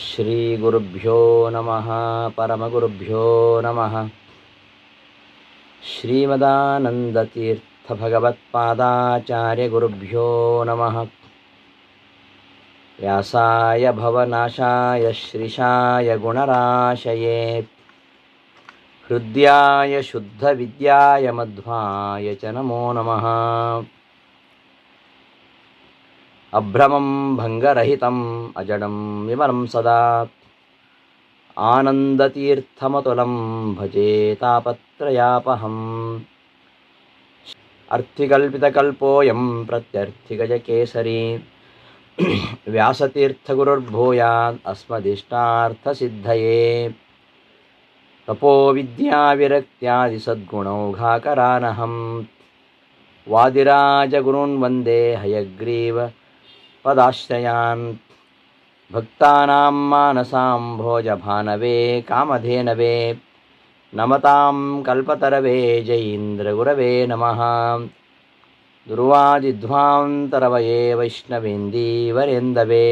ಶ್ರೀಗುರುಭ್ಯೋ ನಮಃ ಪರಮಗುರುಭ್ಯೋ ನಮಃ. ಶ್ರೀಮದಾನಂದತೀರ್ಥಭಗವತ್ಪಾದಾಚಾರ್ಯಗುರುಭ್ಯೋ ನಮಃ. ವ್ಯಾಸಾಯ ಭವನಾಶಾಯ ಶ್ರೀಶಾಯ ಗುಣರಾಶಯೇ ಹೃದ್ಯಾಯ ಶುದ್ಧವಿದ್ಯಾಯ ಮಧ್ವಾಯ ಚ ನಮೋ ನಮಃ. ಅಭ್ರಮಂ ಭಂಗರಹಿತಂ ಅಜಡಂ ವಿಮಲಂ ಸದಾ ಆನಂದತೀರ್ಥಮತುಲಂ ಭಜೆ ತಾಪತ್ರಯಾಪಹಂ. ಅರ್ಥಿಕಲ್ಪಿತಕಲ್ಪೋಯಂ ಪ್ರತ್ಯರ್ಥಿಗಜಕೇಸರಿ ವ್ಯಾಸತೀರ್ಥಗುರುರ್ಭೂಯಾತ್ ಅಸ್ಮದಿಷ್ಟಾರ್ಥಸಿದ್ಧಯೇ. ತಪೋವಿದ್ಯಾವಿರಕ್ತ್ಯಾದಿಸದ್ಗುಣೌಘಾಕರಾನಹಂ ವಾದಿರಾಜಗುರುನ್ ವಂದೇ ಹಯಗ್ರೀವ ಪದಾಶ್ರಯಾನ್. ಭಕ್ತಾನಾಂ ಮಾನಸಾಂ ಭೋಜಭಾನವೇ ಕಾಮಧೇನವೇ ನಮತಾಂ ಕಲ್ಪತರವೇ ಜಯೀಂದ್ರಗುರವೇ ನಮಃ. ದುರ್ವಾದಿಧ್ವಾಂತರವಯೇ ವೈಷ್ಣವೇಂದೀವರೇಂದವೇ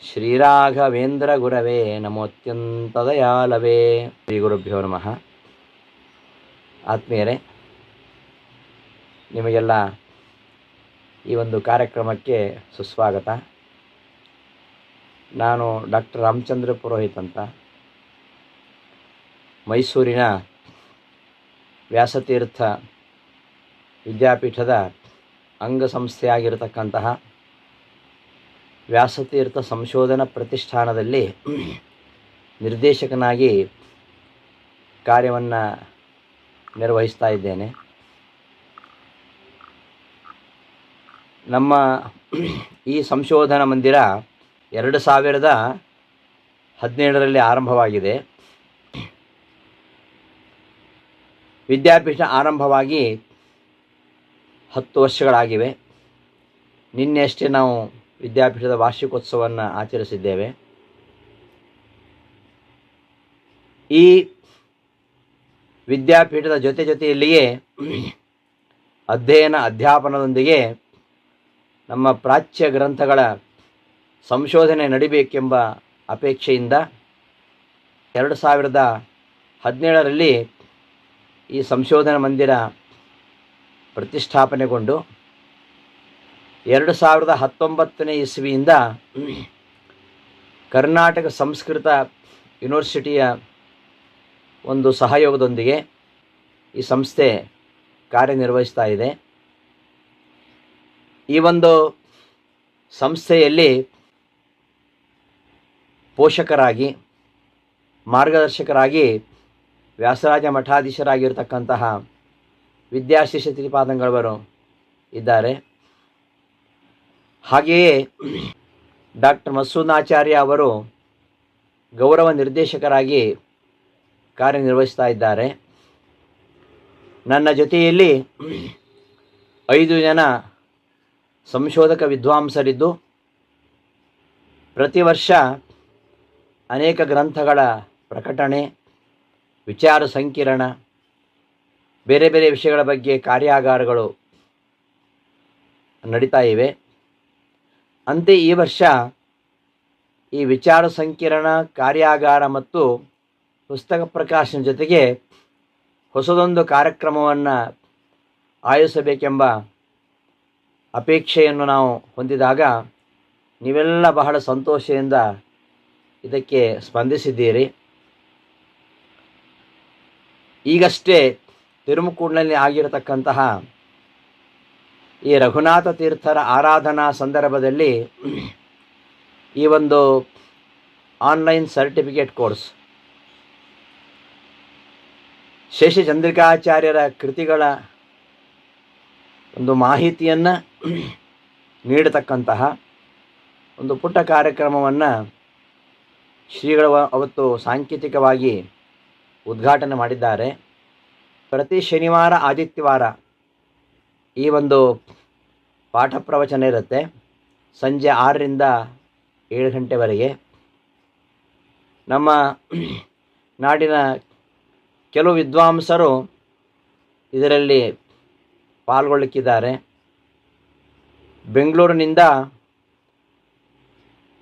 ಶ್ರೀರಾಘವೇಂದ್ರಗುರವೇ ನಮೋತ್ಯಂತದಯಾಲವೇ. ಶ್ರೀ ಗುರುಭ್ಯೋ ನಮಃ. ಆತ್ಮೀಯರೇ, ನಿಮಗೆಲ್ಲ ಈ ಒಂದು ಕಾರ್ಯಕ್ರಮಕ್ಕೆ ಸುಸ್ವಾಗತ. ನಾನು ಡಾಕ್ಟರ್ ರಾಮಚಂದ್ರ ಪುರೋಹಿತ್ ಅಂತ, ಮೈಸೂರಿನ ವ್ಯಾಸತೀರ್ಥ ವಿದ್ಯಾಪೀಠದ ಅಂಗಸಂಸ್ಥೆಯಾಗಿರತಕ್ಕಂತಹ ವ್ಯಾಸತೀರ್ಥ ಸಂಶೋಧನಾ ಪ್ರತಿಷ್ಠಾನದಲ್ಲಿ ನಿರ್ದೇಶಕನಾಗಿ ಕಾರ್ಯವನ್ನು ನಿರ್ವಹಿಸ್ತಾ ಇದ್ದೇನೆ. ನಮ್ಮ ಈ ಸಂಶೋಧನಾ ಮಂದಿರ 2017ರಲ್ಲಿ ಆರಂಭವಾಗಿದೆ. ವಿದ್ಯಾಪೀಠ ಆರಂಭವಾಗಿ 10 ವರ್ಷಗಳಾಗಿವೆ. ನಿನ್ನೆಯಷ್ಟೇ ನಾವು ವಿದ್ಯಾಪೀಠದ ವಾರ್ಷಿಕೋತ್ಸವವನ್ನು ಆಚರಿಸಿದ್ದೇವೆ. ಈ ವಿದ್ಯಾಪೀಠದ ಜೊತೆಯಲ್ಲಿಯೇ ಅಧ್ಯಾಪನದೊಂದಿಗೆ ನಮ್ಮ ಪ್ರಾಚ್ಯ ಗ್ರಂಥಗಳ ಸಂಶೋಧನೆ ನಡಿಬೇಕೆಂಬ ಅಪೇಕ್ಷೆಯಿಂದ 2017ರಲ್ಲಿ ಈ ಸಂಶೋಧನಾ ಮಂದಿರ ಪ್ರತಿಷ್ಠಾಪನೆಗೊಂಡು 2019ನೇ ಇಸ್ವಿಯಿಂದ ಕರ್ನಾಟಕ ಸಂಸ್ಕೃತ ಯೂನಿವರ್ಸಿಟಿಯ ಒಂದು ಸಹಯೋಗದೊಂದಿಗೆ ಈ ಸಂಸ್ಥೆ ಕಾರ್ಯನಿರ್ವಹಿಸ್ತಾ ಇದೆ. ಈ ಒಂದು ಸಂಸ್ಥೆಯಲ್ಲಿ ಪೋಷಕರಾಗಿ, ಮಾರ್ಗದರ್ಶಕರಾಗಿ ವ್ಯಾಸರಾಜ ಮಠಾಧೀಶರಾಗಿರ್ತಕ್ಕಂತಹ ವಿದ್ಯಾಶಿಷ ತ್ರಿಪಾದಂಗಳವರು ಇದ್ದಾರೆ. ಹಾಗೆಯೇ ಡಾಕ್ಟರ್ ಮಸೂನಾಚಾರ್ಯ ಅವರು ಗೌರವ ನಿರ್ದೇಶಕರಾಗಿ ಕಾರ್ಯನಿರ್ವಹಿಸ್ತಾ ಇದ್ದಾರೆ. ನನ್ನ ಜೊತೆಯಲ್ಲಿ 5 ಜನ ಸಂಶೋಧಕ ವಿದ್ವಾಂಸರಿದ್ದು ಪ್ರತಿ ವರ್ಷ ಅನೇಕ ಗ್ರಂಥಗಳ ಪ್ರಕಟಣೆ, ವಿಚಾರ ಸಂಕಿರಣ, ಬೇರೆ ಬೇರೆ ವಿಷಯಗಳ ಬಗ್ಗೆ ಕಾರ್ಯಾಗಾರಗಳು ನಡೀತಾ ಇವೆ. ಅಂತೆ ಈ ವರ್ಷ ಈ ವಿಚಾರ ಸಂಕಿರಣ, ಕಾರ್ಯಾಗಾರ ಮತ್ತು ಪುಸ್ತಕ ಪ್ರಕಾಶನ ಜೊತೆಗೆ ಹೊಸದೊಂದು ಕಾರ್ಯಕ್ರಮವನ್ನು ಆಯೋಜಿಸಬೇಕೆಂಬ ಅಪೇಕ್ಷೆಯನ್ನು ನಾವು ಹೊಂದಿದಾಗ ನೀವೆಲ್ಲ ಬಹಳ ಸಂತೋಷದಿಂದ ಇದಕ್ಕೆ ಸ್ಪಂದಿಸಿದ್ದೀರಿ. ಈಗಷ್ಟೇ ತಿರುಮಕೂಡಿನಲ್ಲಿ ಆಗಿರತಕ್ಕಂತಹ ಈ ರಘುನಾಥ ತೀರ್ಥರ ಆರಾಧನಾ ಸಂದರ್ಭದಲ್ಲಿ ಈ ಒಂದು ಆನ್ಲೈನ್ ಸರ್ಟಿಫಿಕೇಟ್ ಕೋರ್ಸ್ ಶೇಷಚಂದ್ರಿಕಾಚಾರ್ಯರ ಕೃತಿಗಳ ಒಂದು ಮಾಹಿತಿಯನ್ನು ನೀಡತಕ್ಕಂತಹ ಒಂದು ಪುಟ್ಟ ಕಾರ್ಯಕ್ರಮವನ್ನು ಶ್ರೀಗಳು ಅವತ್ತು ಸಾಂಕೇತಿಕವಾಗಿ ಉದ್ಘಾಟನೆ ಮಾಡಿದ್ದಾರೆ. ಪ್ರತಿ ಶನಿವಾರ ಆದಿತ್ಯವಾರ ಈ ಒಂದು ಪಾಠ ಪ್ರವಚನ ಇರುತ್ತೆ. ಸಂಜೆ 6ರಿಂದ 7 ಗಂಟೆವರೆಗೆ. ನಮ್ಮ ನಾಡಿನ ಕೆಲವು ವಿದ್ವಾಂಸರು ಇದರಲ್ಲಿ ಪಾಲ್ಗೊಳ್ಳಲಿಕ್ಕಿದ್ದಾರೆ. ಬೆಂಗಳೂರಿನಿಂದ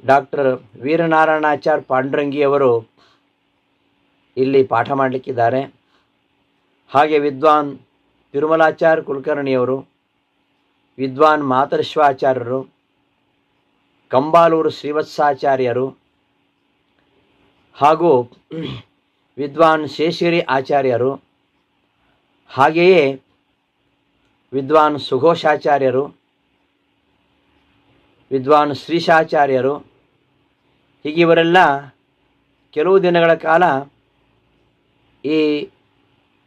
ಡಾಕ್ಟರ್ ವೀರನಾರಾಯಣಾಚಾರ್ಯ ಪಾಂಡುರಂಗಿಯವರು ಇಲ್ಲಿ ಪಾಠ ಮಾಡಲಿಕ್ಕಿದ್ದಾರೆ. ಹಾಗೆ ವಿದ್ವಾನ್ ತಿರುಮಲಾಚಾರ್ಯ ಕುಲಕರ್ಣಿಯವರು, ವಿದ್ವಾನ್ ಮಾತರಿಶ್ವಾಚಾರ್ಯರು, ಕಂಬಾಲೂರು ಶ್ರೀವತ್ಸಾಚಾರ್ಯರು, ಹಾಗೂ ವಿದ್ವಾನ್ ಶೇಷಗಿರಿ ಆಚಾರ್ಯರು, ಹಾಗೆಯೇ ವಿದ್ವಾನ್ ಸುಘೋಷಾಚಾರ್ಯರು, ವಿದ್ವಾನ್ ಶ್ರೀಶಾಚಾರ್ಯರು, ಹೀಗೆ ಇವರೆಲ್ಲ ಕೆಲವು ದಿನಗಳ ಕಾಲ ಈ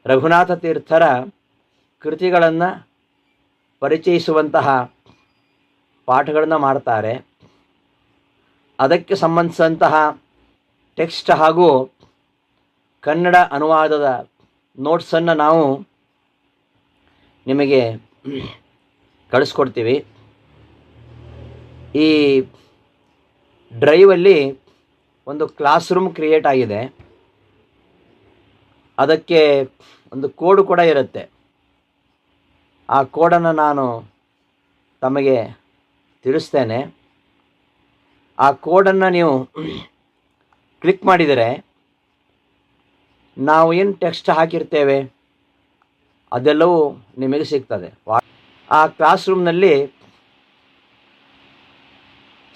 ರಘುನಾಥ ತೀರ್ಥರ ಕೃತಿಗಳನ್ನು ಪರಿಚಯಿಸುವಂತಹ ಪಾಠಗಳನ್ನು ಮಾಡ್ತಾರೆ. ಅದಕ್ಕೆ ಸಂಬಂಧಿಸಿದಂತಹ ಟೆಕ್ಸ್ಟ್ ಹಾಗೂ ಕನ್ನಡ ಅನುವಾದದ ನೋಟ್ಸನ್ನು ನಾವು ನಿಮಗೆ ಕಳಿಸ್ಕೊಡ್ತೀವಿ. ಈ ಡ್ರೈವಲ್ಲಿ ಒಂದು ಕ್ಲಾಸ್ ರೂಮ್ ಕ್ರಿಯೇಟ್ ಆಗಿದೆ. ಅದಕ್ಕೆ ಒಂದು ಕೋಡ್ ಕೂಡ ಇರುತ್ತೆ. ಆ ಕೋಡನ್ನು ನಾನು ತಮಗೆ ತಿಳಿಸ್ತೇನೆ. ಆ ಕೋಡನ್ನು ನೀವು ಕ್ಲಿಕ್ ಮಾಡಿದರೆ ನಾವು ಏನು ಟೆಕ್ಸ್ಟ್ ಹಾಕಿರ್ತೇವೆ ಅದೆಲ್ಲವೂ ನಿಮಗೆ ಸಿಗ್ತದೆ. ಆ ಕ್ಲಾಸ್ ರೂಮ್ನಲ್ಲಿ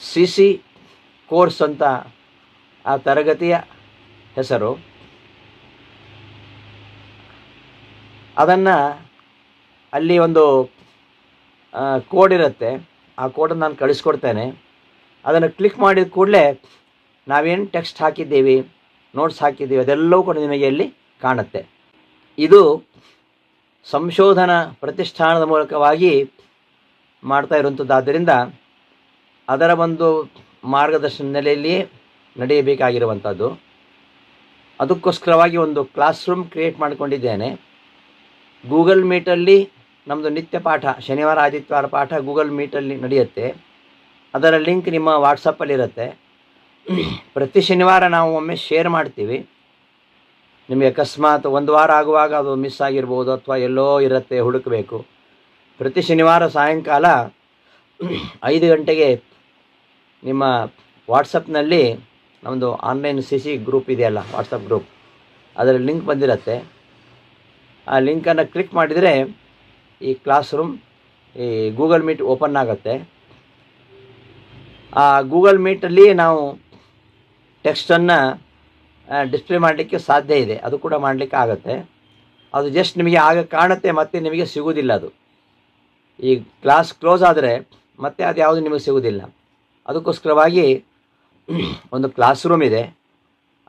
CC ಕೋರ್ಸ್ ಅಂತ ಆ ತರಗತಿಯ ಹೆಸರು. ಅದನ್ನು ಅಲ್ಲಿ ಒಂದು ಕೋಡ್ ಇರುತ್ತೆ. ಆ ಕೋಡನ್ನು ನಾನು ಕಳಿಸ್ಕೊಡ್ತೇನೆ. ಅದನ್ನು ಕ್ಲಿಕ್ ಮಾಡಿದ ಕೂಡಲೇ ನಾವೇನು ಟೆಕ್ಸ್ಟ್ ಹಾಕಿದ್ದೀವಿ, ನೋಟ್ಸ್ ಹಾಕಿದ್ದೀವಿ, ಅದೆಲ್ಲವೂ ಕೂಡ ನಿಮಗೆ ಅಲ್ಲಿ ಕಾಣುತ್ತೆ. ಇದು ಸಂಶೋಧನಾ ಪ್ರತಿಷ್ಠಾನದ ಮೂಲಕವಾಗಿ ಮಾಡ್ತಾ ಇರುವಂಥದ್ದಾದ್ದರಿಂದ ಅದರ ಒಂದು ಮಾರ್ಗದರ್ಶನ ನೆಲೆಯಲ್ಲಿಯೇ ನಡೆಯಬೇಕಾಗಿರುವಂಥದ್ದು. ಅದಕ್ಕೋಸ್ಕರವಾಗಿ ಒಂದು ಕ್ಲಾಸ್ ರೂಮ್ ಕ್ರಿಯೇಟ್ ಮಾಡಿಕೊಂಡಿದ್ದೇನೆ. ಗೂಗಲ್ ಮೀಟಲ್ಲಿ ನಮ್ಮದು ನಿತ್ಯ ಪಾಠ, ಶನಿವಾರ ಆದಿತ್ಯವಾರ ಪಾಠ ಗೂಗಲ್ ಮೀಟಲ್ಲಿ ನಡೆಯುತ್ತೆ. ಅದರ ಲಿಂಕ್ ನಿಮ್ಮ ವಾಟ್ಸಪ್ಪಲ್ಲಿರುತ್ತೆ. ಪ್ರತಿ ಶನಿವಾರ ನಾವು ಒಮ್ಮೆ ಶೇರ್ ಮಾಡ್ತೀವಿ. ನಿಮಗೆ ಅಕಸ್ಮಾತ್ ಒಂದು ವಾರ ಆಗುವಾಗ ಅದು ಮಿಸ್ ಆಗಿರ್ಬೋದು ಅಥವಾ ಎಲ್ಲೋ ಇರುತ್ತೆ, ಹುಡುಕಬೇಕು. ಪ್ರತಿ ಶನಿವಾರ ಸಾಯಂಕಾಲ 5 ಗಂಟೆಗೆ ನಿಮ್ಮ ವಾಟ್ಸಪ್ನಲ್ಲಿ ನಮ್ಮದು ಆನ್ಲೈನ್ CC ಗ್ರೂಪ್ ಇದೆಯಲ್ಲ, ವಾಟ್ಸಪ್ ಗ್ರೂಪ್, ಅದರ ಲಿಂಕ್ ಬಂದಿರುತ್ತೆ. ಆ ಲಿಂಕನ್ನು ಕ್ಲಿಕ್ ಮಾಡಿದರೆ ಈ ಕ್ಲಾಸ್ ರೂಮ್, ಈ ಗೂಗಲ್ ಮೀಟ್ ಓಪನ್ ಆಗುತ್ತೆ. ಆ ಗೂಗಲ್ ಮೀಟಲ್ಲಿ ನಾವು ಟೆಕ್ಸ್ಟನ್ನು ಡಿಸ್ಪ್ಲೇ ಮಾಡಲಿಕ್ಕೆ ಸಾಧ್ಯ ಇದೆ. ಅದು ಕೂಡ ಮಾಡಲಿಕ್ಕೆ ಆಗುತ್ತೆ. ಅದು ಜಸ್ಟ್ ನಿಮಗೆ ಆಗ ಕಾಣುತ್ತೆ, ಮತ್ತೆ ನಿಮಗೆ ಸಿಗೋದಿಲ್ಲ. ಅದು ಈ ಕ್ಲಾಸ್ ಕ್ಲೋಸ್ ಆದರೆ ಮತ್ತೆ ಅದು ಯಾವುದು ನಿಮಗೆ ಸಿಗೋದಿಲ್ಲ. ಅದಕ್ಕೋಸ್ಕರವಾಗಿ ಒಂದು ಕ್ಲಾಸ್ ರೂಮ್ ಇದೆ.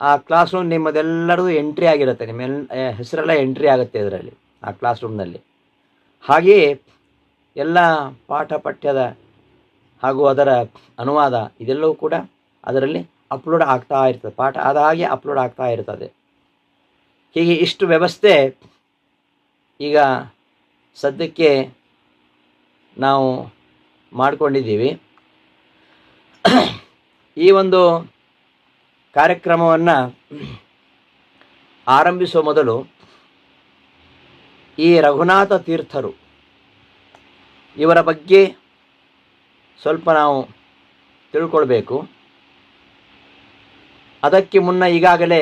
ಆ ಕ್ಲಾಸ್ ರೂಮ್ ನಿಮ್ಮದೆಲ್ಲರದು ಎಂಟ್ರಿ ಆಗಿರುತ್ತೆ, ನಿಮ್ಮ ಹೆಸರೆಲ್ಲ ಎಂಟ್ರಿ ಆಗುತ್ತೆ ಇದರಲ್ಲಿ, ಆ ಕ್ಲಾಸ್ ರೂಮ್ನಲ್ಲಿ. ಹಾಗೆಯೇ ಎಲ್ಲ ಪಾಠ ಪಠ್ಯದ ಹಾಗೂ ಅದರ ಅನುವಾದ ಇದೆಲ್ಲವೂ ಕೂಡ ಅದರಲ್ಲಿ ಅಪ್ಲೋಡ್ ಆಗ್ತಾ ಇರ್ತದೆ. ಪಾಠ ಆದ ಹಾಗೆ ಅಪ್ಲೋಡ್ ಆಗ್ತಾ ಇರ್ತದೆ. ಹೀಗೆ ಇಷ್ಟು ವ್ಯವಸ್ಥೆ ಈಗ ಸದ್ಯಕ್ಕೆ ನಾವು ಮಾಡಿಕೊಂಡಿದ್ದೀವಿ. ಈ ಒಂದು ಕಾರ್ಯಕ್ರಮವನ್ನು ಆರಂಭಿಸುವ ಮೊದಲು ಈ ರಘುನಾಥ ತೀರ್ಥರು ಇವರ ಬಗ್ಗೆ ಸ್ವಲ್ಪ ನಾವು ತಿಳ್ಕೊಳ್ಬೇಕು. ಅದಕ್ಕೆ ಮುನ್ನ ಈಗಾಗಲೇ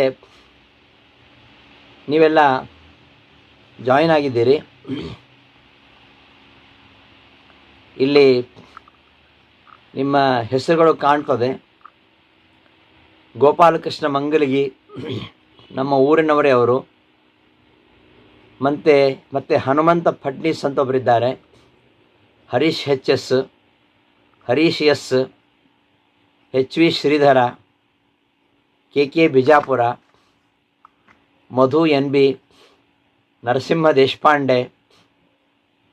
ನೀವೆಲ್ಲ ಜಾಯಿನ್ ಆಗಿದ್ದೀರಿ. ಇಲ್ಲಿ ನಿಮ್ಮ ಹೆಸರುಗಳು ಕಾಣ್ತದೆ. ಗೋಪಾಲಕೃಷ್ಣ ಮಂಗಲಗಿ ನಮ್ಮ ಊರಿನವರೇ ಅವರು. ಮತ್ತು ಹನುಮಂತ ಫಡ್ನೀಸ್ ಅಂತ ಒಬ್ಬರಿದ್ದಾರೆ. Harish HS, Harish S, HV Shridhara, KK Bijapur, ಮಧು NB, Narasimha Deshpande,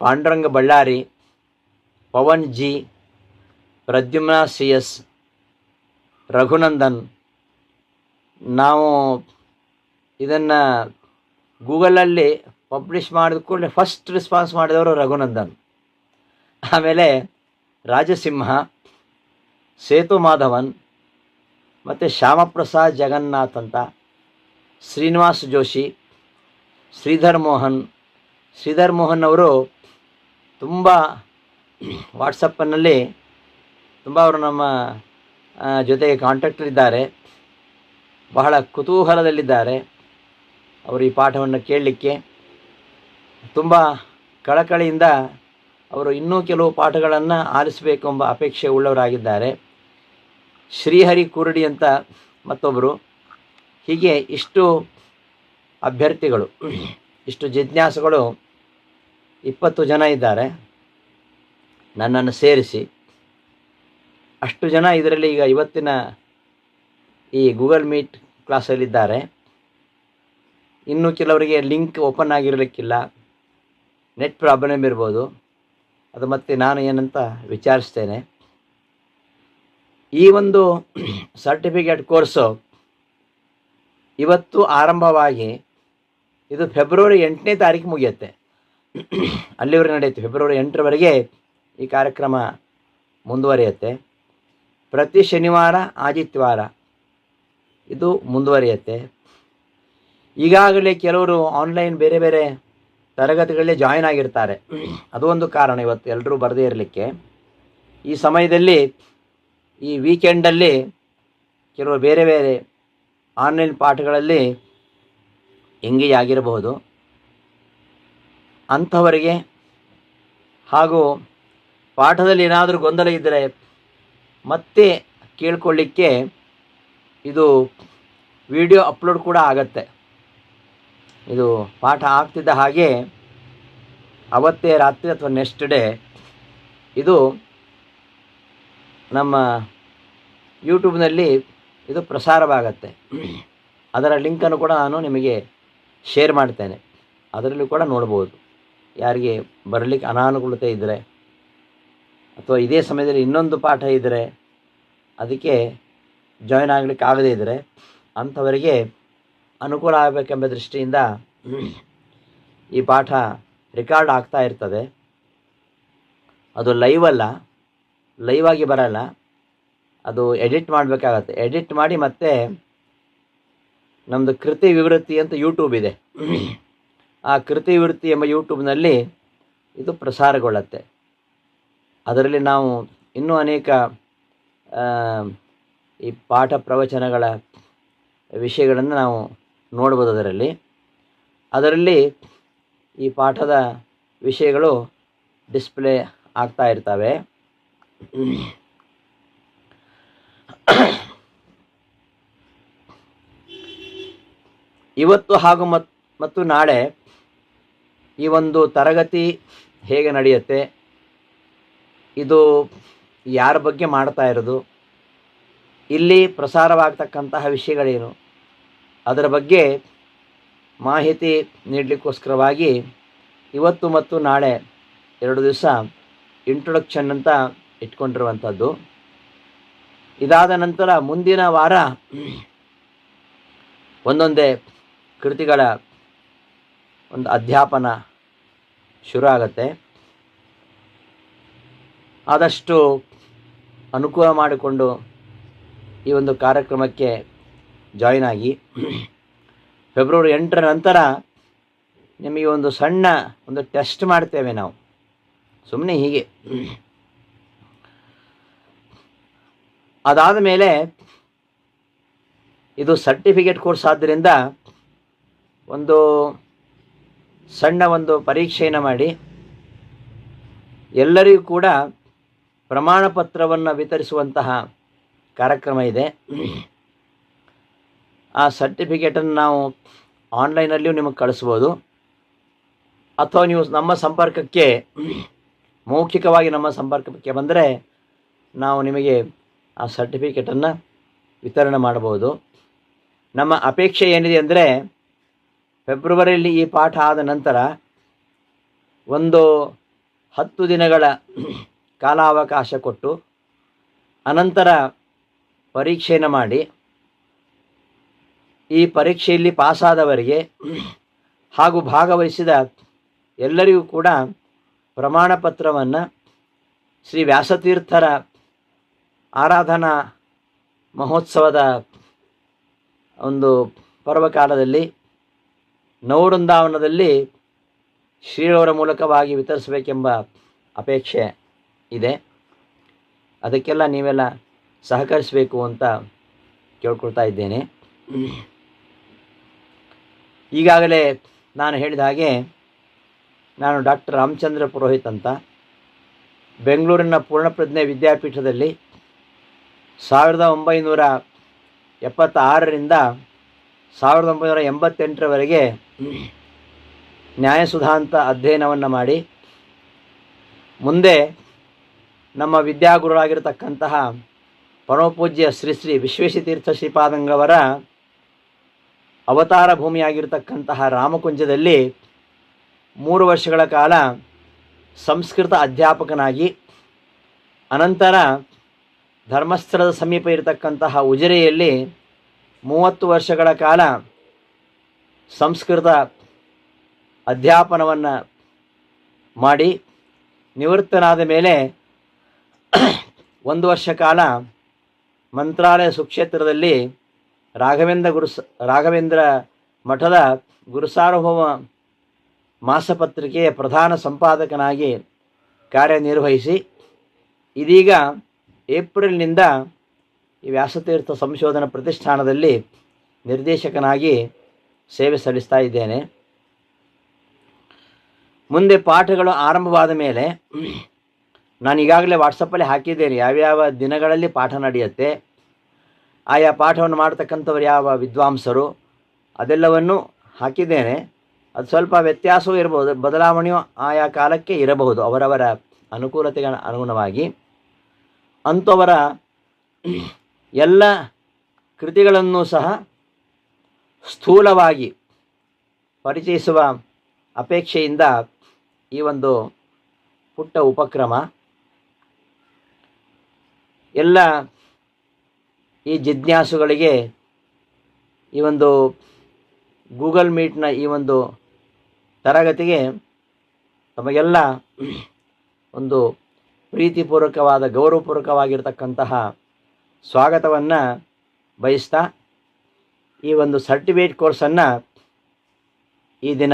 Panduranga Ballari, Pavan G, Pradyumna CS, Raghunandan. ನಾವು ಇದನ್ನು ಗೂಗಲಲ್ಲಿ ಪಬ್ಲಿಷ್ ಮಾಡಿದ ಕೂಡಲೇ ಫಸ್ಟ್ ರೆಸ್ಪಾನ್ಸ್ ಮಾಡಿದವರು ರಘುನಂದನ್. ಆಮೇಲೆ ರಾಜಸಿಂಹ, ಸೇತು ಮಾಧವನ್, ಮತ್ತು ಶ್ಯಾಮಪ್ರಸಾದ್ ಜಗನ್ನಾಥ್ ಅಂತ, ಶ್ರೀನಿವಾಸ್ ಜೋಶಿ, ಶ್ರೀಧರ್ ಮೋಹನ್ ಅವರು ತುಂಬ ವಾಟ್ಸಪ್ಪಿನಲ್ಲಿ ತುಂಬ ಅವರು ನಮ್ಮ ಜೊತೆಗೆ ಕಾಂಟ್ಯಾಕ್ಟಲ್ಲಿದ್ದಾರೆ, ಬಹಳ ಕುತೂಹಲದಲ್ಲಿದ್ದಾರೆ. ಅವರು ಈ ಪಾಠವನ್ನು ಕೇಳಲಿಕ್ಕೆ ತುಂಬ ಕಳಕಳಿಯಿಂದ ಅವರು ಇನ್ನೂ ಕೆಲವು ಪಾಠಗಳನ್ನು ಆಲಿಸಬೇಕೆಂಬ ಅಪೇಕ್ಷೆ ಉಳ್ಳವರಾಗಿದ್ದಾರೆ. ಶ್ರೀಹರಿ ಕುರುಡಿ ಅಂತ ಮತ್ತೊಬ್ಬರು. ಹೀಗೆ ಇಷ್ಟು ಅಭ್ಯರ್ಥಿಗಳು, ಇಷ್ಟು ಜಿಜ್ಞಾಸುಗಳು 20 ಜನ ಇದ್ದಾರೆ ನನ್ನನ್ನು ಸೇರಿಸಿ. ಅಷ್ಟು ಜನ ಇದರಲ್ಲಿ ಈಗ ಇವತ್ತಿನ ಈ ಗೂಗಲ್ ಮೀಟ್ ಕ್ಲಾಸಲ್ಲಿದ್ದಾರೆ. ಇನ್ನು ಕೆಲವರಿಗೆ ಲಿಂಕ್ ಓಪನ್ ಆಗಿರಲಿಕ್ಕಿಲ್ಲ, ನೆಟ್ ಪ್ರಾಬ್ಲಮ್ ಇರ್ಬೋದು. ಅದು ಮತ್ತೆ ನಾನು ಏನಂತ ವಿಚಾರಿಸ್ತೇನೆ. ಈ ಒಂದು ಸರ್ಟಿಫಿಕೇಟ್ ಕೋರ್ಸು ಇವತ್ತು ಆರಂಭವಾಗಿ ಇದು ಫೆಬ್ರವರಿ 8ನೇ ತಾರೀಕು ಮುಗಿಯುತ್ತೆ. ಅಲ್ಲಿವರೆಗೆ ನಡೆಯುತ್ತೆ. ಫೆಬ್ರವರಿ 8ರವರೆಗೆ ಈ ಕಾರ್ಯಕ್ರಮ ಮುಂದುವರಿಯುತ್ತೆ. ಪ್ರತಿ ಶನಿವಾರ ಆದಿತ್ಯವಾರ ಇದು ಮುಂದುವರಿಯುತ್ತೆ. ಈಗಾಗಲೇ ಕೆಲವರು ಆನ್ಲೈನ್ ಬೇರೆ ಬೇರೆ ತರಗತಿಗಳಲ್ಲೇ ಜಾಯಿನ್ ಆಗಿರ್ತಾರೆ. ಅದು ಒಂದು ಕಾರಣ ಇವತ್ತು ಎಲ್ಲರೂ ಬರದೇ ಇರಲಿಕ್ಕೆ. ಈ ಸಮಯದಲ್ಲಿ ಈ ವೀಕೆಂಡಲ್ಲಿ ಕೆಲವರು ಬೇರೆ ಬೇರೆ ಆನ್ಲೈನ್ ಪಾಠಗಳಲ್ಲಿ ಎಂಗೇಜ್ ಆಗಿರಬಹುದು. ಅಂಥವರಿಗೆ ಹಾಗೂ ಪಾಠದಲ್ಲಿ ಏನಾದರೂ ಗೊಂದಲ ಇದ್ದರೆ ಮತ್ತೆ ಕೇಳ್ಕೊಳ್ಳಿಕ್ಕೆ ಇದು ವಿಡಿಯೋ ಅಪ್ಲೋಡ್ ಕೂಡ ಆಗತ್ತೆ. ಇದು ಪಾಠ ಆಗ್ತಿದ್ದ ಹಾಗೆ ಅವತ್ತೇ ರಾತ್ರಿ ಅಥವಾ ನೆಕ್ಸ್ಟ್ ಡೇ ಇದು ನಮ್ಮ ಯೂಟ್ಯೂಬ್ನಲ್ಲಿ ಇದು ಪ್ರಸಾರವಾಗತ್ತೆ. ಅದರ ಲಿಂಕನ್ನು ಕೂಡ ನಾನು ನಿಮಗೆ ಶೇರ್ ಮಾಡ್ತೇನೆ. ಅದರಲ್ಲೂ ಕೂಡ ನೋಡ್ಬೋದು. ಯಾರಿಗೆ ಬರಲಿಕ್ಕೆ ಅನಾನುಕೂಲತೆ ಇದ್ದರೆ ಅಥವಾ ಇದೇ ಸಮಯದಲ್ಲಿ ಇನ್ನೊಂದು ಪಾಠ ಇದ್ದರೆ, ಅದಕ್ಕೆ ಜಾಯಿನ್ ಆಗಲಿಕ್ಕೆ ಆಗದೇ ಇದ್ದರೆ ಅಂಥವರಿಗೆ ಅನುಕೂಲ ಆಗಬೇಕೆಂಬ ದೃಷ್ಟಿಯಿಂದ ಈ ಪಾಠ ರೆಕಾರ್ಡ್ ಆಗ್ತಾ ಇರ್ತದೆ. ಅದು ಲೈವ್ ಆಗಿ ಬರಲ್ಲ, ಅದು ಎಡಿಟ್ ಮಾಡಬೇಕಾಗತ್ತೆ. ಎಡಿಟ್ ಮಾಡಿ ಮತ್ತೆ ನಮ್ಮದು ಕೃತಿ ವಿವೃತ್ತಿ ಅಂತ ಯೂಟ್ಯೂಬ್ ಇದೆ. ಆ ಕೃತಿ ವಿವೃತ್ತಿ ಎಂಬ ಯೂಟ್ಯೂಬ್ನಲ್ಲಿ ಇದು ಪ್ರಸಾರಗೊಳ್ಳುತ್ತೆ. ಅದರಲ್ಲಿ ನಾವು ಇನ್ನೂ ಅನೇಕ ಈ ಪಾಠ ಪ್ರವಚನಗಳ ವಿಷಯಗಳನ್ನು ನಾವು ನೋಡ್ಬೋದು. ಅದರಲ್ಲಿ ಈ ಪಾಠದ ವಿಷಯಗಳು ಡಿಸ್ಪ್ಲೇ ಆಗ್ತಾ ಇರ್ತವೆ. ಇವತ್ತು ಹಾಗೂ ಮತ್ತು ನಾಳೆ ಈ ಒಂದು ತರಗತಿ ಹೇಗೆ ನಡೆಯುತ್ತೆ, ಇದು ಯಾರ ಬಗ್ಗೆ ಮಾಡ್ತಾ ಇರೋದು, ಇಲ್ಲಿ ಪ್ರಸಾರವಾಗ್ತಕ್ಕಂತಹ ವಿಷಯಗಳೇನು, ಅದರ ಬಗ್ಗೆ ಮಾಹಿತಿ ನೀಡಲಿಕ್ಕೋಸ್ಕರವಾಗಿ ಇವತ್ತು ಮತ್ತು ನಾಳೆ 2 ದಿವಸ ಇಂಟ್ರೊಡಕ್ಷನ್ ಅಂತ ಇಟ್ಕೊಂಡಿರುವಂಥದ್ದು. ಇದಾದ ನಂತರ ಮುಂದಿನ ವಾರ ಒಂದೊಂದೇ ಕೃತಿಗಳ ಒಂದು ಅಧ್ಯಾಪನ ಶುರು ಆಗುತ್ತೆ. ಆದಷ್ಟು ಅನುಕೂಲ ಮಾಡಿಕೊಂಡು ಈ ಒಂದು ಕಾರ್ಯಕ್ರಮಕ್ಕೆ ಜಾಯಿನ್ ಆಗಿ. ಫೆಬ್ರವರಿ 8ರ ನಂತರ ನಿಮಗೆ ಒಂದು ಸಣ್ಣ ಒಂದು ಟೆಸ್ಟ್ ಮಾಡ್ತೇವೆ ನಾವು, ಸುಮ್ಮನೆ ಹೀಗೆ. ಅದಾದ ಮೇಲೆ ಇದು ಸರ್ಟಿಫಿಕೇಟ್ ಕೋರ್ಸ್ ಆದ್ದರಿಂದ ಒಂದು ಸಣ್ಣ ಒಂದು ಪರೀಕ್ಷೆಯನ್ನು ಮಾಡಿ ಎಲ್ಲರಿಗೂ ಕೂಡ ಪ್ರಮಾಣ ಪತ್ರವನ್ನು ವಿತರಿಸುವಂತಹ ಕಾರ್ಯಕ್ರಮ ಇದೆ. ಆ ಸರ್ಟಿಫಿಕೇಟನ್ನು ನಾವು ಆನ್ಲೈನಲ್ಲಿಯೂ ನಿಮಗೆ ಕಳಿಸ್ಬೋದು, ಅಥವಾ ನೀವು ನಮ್ಮ ಸಂಪರ್ಕಕ್ಕೆ ಮೌಖಿಕವಾಗಿ ನಮ್ಮ ಸಂಪರ್ಕಕ್ಕೆ ಬಂದರೆ ನಾವು ನಿಮಗೆ ಆ ಸರ್ಟಿಫಿಕೇಟನ್ನು ವಿತರಣೆ ಮಾಡಬಹುದು. ನಮ್ಮ ಅಪೇಕ್ಷೆ ಏನಿದೆ ಅಂದರೆ ಫೆಬ್ರವರಿಯಲ್ಲಿ ಈ ಪಾಠ ಆದ ನಂತರ ಒಂದು 10 ದಿನಗಳ ಕಾಲಾವಕಾಶ ಕೊಟ್ಟು ಅನಂತರ ಪರೀಕ್ಷೆಯನ್ನು ಮಾಡಿ ಈ ಪರೀಕ್ಷೆಯಲ್ಲಿ ಪಾಸಾದವರಿಗೆ ಹಾಗೂ ಭಾಗವಹಿಸಿದ ಎಲ್ಲರಿಗೂ ಕೂಡ ಪ್ರಮಾಣ ಪತ್ರವನ್ನು ಶ್ರೀ ವ್ಯಾಸತೀರ್ಥರ ಆರಾಧನಾ ಮಹೋತ್ಸವದ ಒಂದು ಪರ್ವಕಾಲದಲ್ಲಿ ನವವೃಂದಾವನದಲ್ಲಿ ಶ್ರೀರವರ ಮೂಲಕವಾಗಿ ವಿತರಿಸಬೇಕೆಂಬ ಅಪೇಕ್ಷೆ ಇದೆ. ಅದಕ್ಕೆಲ್ಲ ನೀವೆಲ್ಲ ಸಹಕರಿಸಬೇಕು ಅಂತ ಕೇಳ್ಕೊಳ್ತಾ ಇದ್ದೇನೆ. ಈಗಾಗಲೇ ನಾನು ಹೇಳಿದ ಹಾಗೆ ನಾನು ಡಾಕ್ಟರ್ ರಾಮಚಂದ್ರ ಪುರೋಹಿತ್ ಅಂತ ಬೆಂಗಳೂರಿನ ಪೂರ್ಣಪ್ರಜ್ಞೆ ವಿದ್ಯಾಪೀಠದಲ್ಲಿ 1976ರಿಂದ 1988ರವರೆಗೆ ನ್ಯಾಯಸುಧಾ ಅಂತ ಅಧ್ಯಯನವನ್ನು ಮಾಡಿ ಮುಂದೆ ನಮ್ಮ ವಿದ್ಯಾಗುರುಗಳಾಗಿರ್ತಕ್ಕಂತಹ ಪರಮಪೂಜ್ಯ ಶ್ರೀ ಶ್ರೀ ವಿಶ್ವೇಶತೀರ್ಥ ಶ್ರೀಪಾದಂಗಳವರ ಅವತಾರ ಭೂಮಿಯಾಗಿರ್ತಕ್ಕಂತಹ ರಾಮಕುಂಜದಲ್ಲಿ 3 ವರ್ಷಗಳ ಕಾಲ ಸಂಸ್ಕೃತ ಅಧ್ಯಾಪಕನಾಗಿ, ಅನಂತರ ಧರ್ಮಸ್ಥಳದ ಸಮೀಪ ಇರತಕ್ಕಂತಹ ಉಜಿರೆಯಲ್ಲಿ 30 ವರ್ಷಗಳ ಕಾಲ ಸಂಸ್ಕೃತ ಅಧ್ಯಾಪನವನ್ನು ಮಾಡಿ ನಿವೃತ್ತನಾದ ಮೇಲೆ 1 ವರ್ಷ ಕಾಲ ಮಂತ್ರಾಲಯ ಸುಕ್ಷೇತ್ರದಲ್ಲಿ ರಾಘವೇಂದ್ರ ಮಠದ ಗುರುಸಾರ್ವಭೌಮ ಮಾಸಪತ್ರಿಕೆಯ ಪ್ರಧಾನ ಸಂಪಾದಕನಾಗಿ ಕಾರ್ಯನಿರ್ವಹಿಸಿ ಇದೀಗ ಏಪ್ರಿಲ್ನಿಂದ ಈ ವ್ಯಾಸತೀರ್ಥ ಸಂಶೋಧನಾ ಪ್ರತಿಷ್ಠಾನದಲ್ಲಿ ನಿರ್ದೇಶಕನಾಗಿ ಸೇವೆ ಸಲ್ಲಿಸ್ತಾ ಇದ್ದೇನೆ. ಮುಂದೆ ಪಾಠಗಳು ಆರಂಭವಾದ ಮೇಲೆ ನಾನು ಈಗಾಗಲೇ ವಾಟ್ಸಪ್ಪಲ್ಲಿ ಹಾಕಿದ್ದೇನೆ ಯಾವ್ಯಾವ ದಿನಗಳಲ್ಲಿ ಪಾಠ ನಡೆಯುತ್ತೆ, ಆಯಾ ಪಾಠವನ್ನು ಮಾಡ್ತಕ್ಕಂಥವ್ರು ಯಾವ ವಿದ್ವಾಂಸರು ಅದೆಲ್ಲವನ್ನು ಹಾಕಿದ್ದೇನೆ. ಅದು ಸ್ವಲ್ಪ ವ್ಯತ್ಯಾಸವೂ ಇರಬಹುದು, ಬದಲಾವಣೆಯೂ ಆಯಾ ಕಾಲಕ್ಕೆ ಇರಬಹುದು ಅವರವರ ಅನುಕೂಲತೆಗೆ ಅನುಗುಣವಾಗಿ. ಅಂಥವರ ಎಲ್ಲ ಕೃತಿಗಳನ್ನು ಸಹ ಸ್ಥೂಲವಾಗಿ ಪರಿಚಯಿಸುವ ಅಪೇಕ್ಷೆಯಿಂದ ಈ ಒಂದು ಪುಟ್ಟ ಉಪಕ್ರಮ. ಎಲ್ಲ ಈ ಜಿಜ್ಞಾಸುಗಳಿಗೆ ಈ ಒಂದು ಗೂಗಲ್ ಮೀಟ್ನ ಈ ಒಂದು ತರಗತಿಗೆ ತಮಗೆಲ್ಲ ಒಂದು ಪ್ರೀತಿಪೂರ್ವಕವಾದ ಗೌರವಪೂರ್ವಕವಾಗಿರ್ತಕ್ಕಂತಹ ಸ್ವಾಗತವನ್ನು ಬಯಸ್ತಾ ಈ ಒಂದು ಸರ್ಟಿಫಿಕೇಟ್ ಕೋರ್ಸನ್ನು ಈ ದಿನ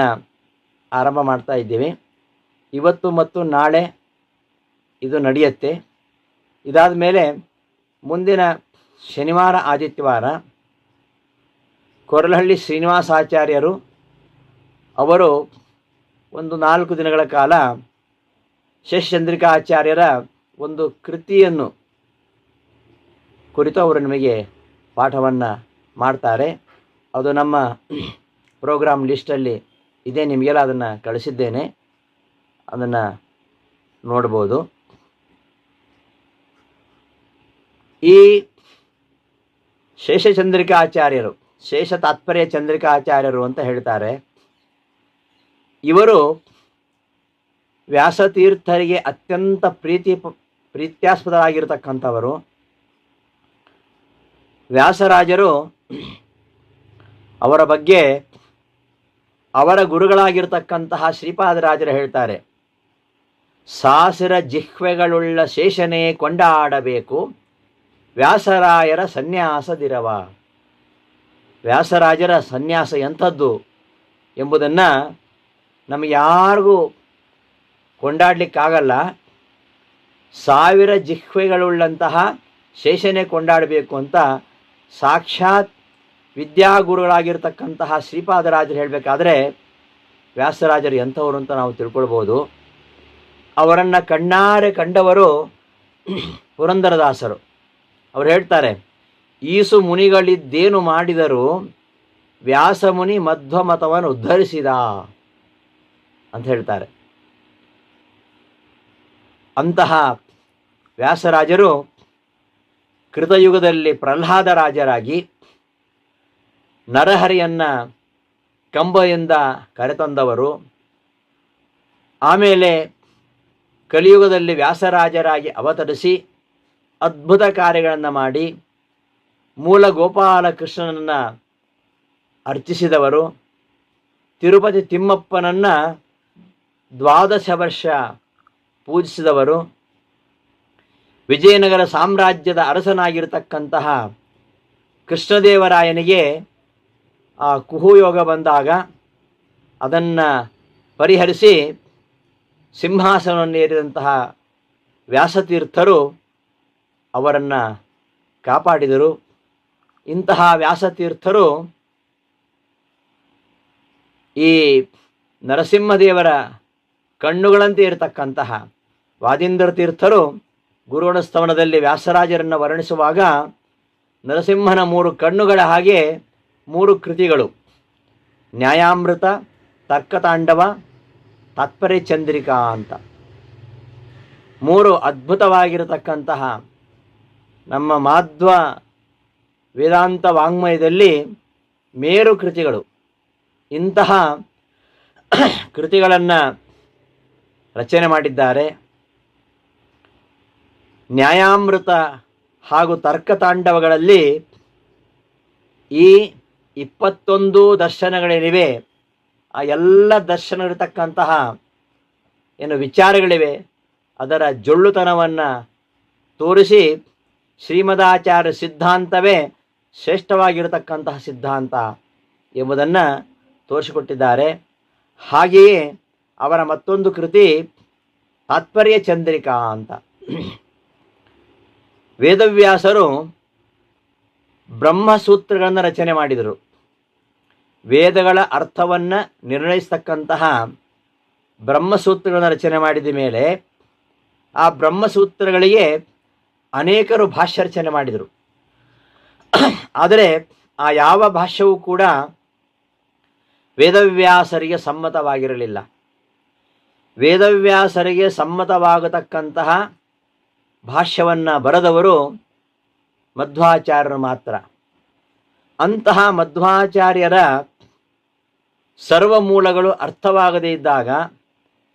ಆರಂಭ ಮಾಡ್ತಾ ಇದ್ದೀವಿ. ಇವತ್ತು ಮತ್ತು ನಾಳೆ ಇದು ನಡೆಯುತ್ತೆ. ಇದಾದ ಮೇಲೆ ಮುಂದಿನ ಶನಿವಾರ ಆದಿತ್ಯವಾರ ಕೊರಲಹಳ್ಳಿ ಶ್ರೀನಿವಾಸಾಚಾರ್ಯರು ಅವರು ಒಂದು 4 ದಿನಗಳ ಕಾಲ ಶೇಷಚಂದ್ರಿಕಾಚಾರ್ಯರ ಒಂದು ಕೃತಿಯನ್ನು ಕುರಿತು ಅವರು ನಿಮಗೆ ಪಾಠವನ್ನು ಮಾಡ್ತಾರೆ. ಅದು ನಮ್ಮ ಪ್ರೋಗ್ರಾಮ್ ಲಿಸ್ಟಲ್ಲಿ ಇದೆ, ನಿಮಗೆಲ್ಲ ಅದನ್ನು ಕಳಿಸಿದ್ದೇನೆ, ಅದನ್ನು ನೋಡ್ಬೋದು. ಈ ಶೇಷಚಂದ್ರಿಕಾಚಾರ್ಯರು, ಶೇಷ ತಾತ್ಪರ್ಯ ಚಂದ್ರಿಕಾಚಾರ್ಯರು ಅಂತ ಹೇಳ್ತಾರೆ. ಇವರು ವ್ಯಾಸತೀರ್ಥರಿಗೆ ಅತ್ಯಂತ ಪ್ರೀತ್ಯಾಸ್ಪದರಾಗಿರ್ತಕ್ಕಂಥವರು. ವ್ಯಾಸರಾಜರು ಅವರ ಬಗ್ಗೆ ಅವರ ಗುರುಗಳಾಗಿರ್ತಕ್ಕಂತಹ ಶ್ರೀಪಾದರಾಜರು ಹೇಳ್ತಾರೆ, ಸಾಸಿರ ಜಿಹ್ವೆಗಳುಳ್ಳ ಶೇಷನೇ ಕೊಂಡಾಡಬೇಕು ವ್ಯಾಸರಾಯರ ಸನ್ಯಾಸದಿರವ. ವ್ಯಾಸರಾಜರ ಸನ್ಯಾಸ ಎಂಥದ್ದು ಎಂಬುದನ್ನು ನಮಗೆ ಯಾರಿಗೂ ಕೊಂಡಾಡಲಿಕ್ಕಾಗಲ್ಲ. 1000 ಜಿಹ್ವೆಗಳುಳ್ಳಂತಹ ಶೇಷನೇ ಕೊಂಡಾಡಬೇಕು ಅಂತ ಸಾಕ್ಷಾತ್ ವಿದ್ಯಾಗುರುಗಳಾಗಿರ್ತಕ್ಕಂತಹ ಶ್ರೀಪಾದರಾಜರು ಹೇಳಬೇಕಾದ್ರೆ ವ್ಯಾಸರಾಜರು ಎಂಥವರು ಅಂತ ನಾವು ತಿಳ್ಕೊಳ್ಬೋದು. ಅವರನ್ನು ಕಣ್ಣಾರೆ ಕಂಡವರು ಪುರಂದರದಾಸರು. ಅವರು ಹೇಳ್ತಾರೆ, ಈಸು ಮುನಿಗಳಿದ್ದೇನು ಮಾಡಿದರೂ ವ್ಯಾಸಮುನಿ ಮಧ್ವಮತವನ್ನು ಉದ್ಧರಿಸಿದ ಅಂತ ಹೇಳ್ತಾರೆ. ಅಂತಹ ವ್ಯಾಸರಾಜರು ಕೃತಯುಗದಲ್ಲಿ ಪ್ರಹ್ಲಾದ ರಾಜರಾಗಿ ನರಹರಿಯನ್ನು ಕಂಬದಿಂದ ಕರೆತಂದವರು. ಆಮೇಲೆ ಕಲಿಯುಗದಲ್ಲಿ ವ್ಯಾಸರಾಜರಾಗಿ ಅವತರಿಸಿ ಅದ್ಭುತ ಕಾರ್ಯಗಳನ್ನು ಮಾಡಿ ಮೂಲ ಗೋಪಾಲಕೃಷ್ಣನನ್ನು ಅರ್ಚಿಸಿದವರು. ತಿರುಪತಿ ತಿಮ್ಮಪ್ಪನನ್ನು 12 ವರ್ಷ ಪೂಜಿಸಿದವರು. ವಿಜಯನಗರ ಸಾಮ್ರಾಜ್ಯದ ಅರಸನಾಗಿರತಕ್ಕಂತಹ ಕೃಷ್ಣದೇವರಾಯನಿಗೆ ಆ ಕುಹುಯೋಗ ಬಂದಾಗ ಅದನ್ನು ಪರಿಹರಿಸಿ ಸಿಂಹಾಸನವನ್ನು ಏರಿದಂತಹ ವ್ಯಾಸತೀರ್ಥರು ಅವರನ್ನು ಕಾಪಾಡಿದರು. ಇಂತಹ ವ್ಯಾಸತೀರ್ಥರು ಈ ನರಸಿಂಹದೇವರ ಕಣ್ಣುಗಳಂತೆ ಇರತಕ್ಕಂತಹ ವಾದೀಂದ್ರ ತೀರ್ಥರು ಗುರುವಣ ಸ್ತವನದಲ್ಲಿ ವ್ಯಾಸರಾಜರನ್ನು ವರ್ಣಿಸುವಾಗ ನರಸಿಂಹನ 3 ಕಣ್ಣುಗಳ ಹಾಗೆ 3 ಕೃತಿಗಳು, ನ್ಯಾಯಾಮೃತ, ತರ್ಕತಾಂಡವ, ತಾತ್ಪರ್ಯ ಚಂದ್ರಿಕಾ ಅಂತ 3 ಅದ್ಭುತವಾಗಿರತಕ್ಕಂತಹ ನಮ್ಮ ಮಾಧ್ವ ವೇದಾಂತ ವಾಂಗ್ಮಯದಲ್ಲಿ ಮೇರು ಕೃತಿಗಳು. ಇಂತಹ ಕೃತಿಗಳನ್ನು ರಚನೆ ಮಾಡಿದ್ದಾರೆ. ನ್ಯಾಯಾಮೃತ ಹಾಗೂ ತರ್ಕತಾಂಡವಗಳಲ್ಲಿ ಈ 21 ದರ್ಶನಗಳೇನಿವೆ, ಆ ಎಲ್ಲ ದರ್ಶನಗಳಿರ್ತಕ್ಕಂತಹ ಏನು ವಿಚಾರಗಳಿವೆ ಅದರ ಜೊಳ್ಳುತನವನ್ನು ತೋರಿಸಿ ಶ್ರೀಮದಾಚಾರ್ಯ ಸಿದ್ಧಾಂತವೇ ಶ್ರೇಷ್ಠವಾಗಿರತಕ್ಕಂತಹ ಸಿದ್ಧಾಂತ ಎಂಬುದನ್ನು ತೋರಿಸಿಕೊಟ್ಟಿದ್ದಾರೆ. ಹಾಗೆಯೇ ಅವರ ಮತ್ತೊಂದು ಕೃತಿ ತಾತ್ಪರ್ಯ ಚಂದ್ರಿಕಾ ಅಂತ. ವೇದವ್ಯಾಸರು ಬ್ರಹ್ಮಸೂತ್ರಗಳನ್ನು ರಚನೆ ಮಾಡಿದರು. ವೇದಗಳ ಅರ್ಥವನ್ನು ನಿರ್ಣಯಿಸ್ತಕ್ಕಂತಹ ಬ್ರಹ್ಮಸೂತ್ರಗಳನ್ನು ರಚನೆ ಮಾಡಿದ ಮೇಲೆ ಆ ಬ್ರಹ್ಮಸೂತ್ರಗಳಿಗೆ ಅನೇಕರು ಭಾಷ್ಯ ರಚನೆ ಮಾಡಿದರು. ಆದರೆ ಆ ಯಾವ ಭಾಷ್ಯವೂ ಕೂಡ ವೇದವ್ಯಾಸರಿಗೆ ಸಮ್ಮತವಾಗಿರಲಿಲ್ಲ. ವೇದವ್ಯಾಸರಿಗೆ ಸಮ್ಮತವಾಗತಕ್ಕಂತಹ ಭಾಷ್ಯವನ್ನು ಬರೆದವರು ಮಧ್ವಾಚಾರ್ಯರು ಮಾತ್ರ. ಅಂತಹ ಮಧ್ವಾಚಾರ್ಯರ ಸರ್ವ ಮೂಲಗಳು ಅರ್ಥವಾಗದೇ ಇದ್ದಾಗ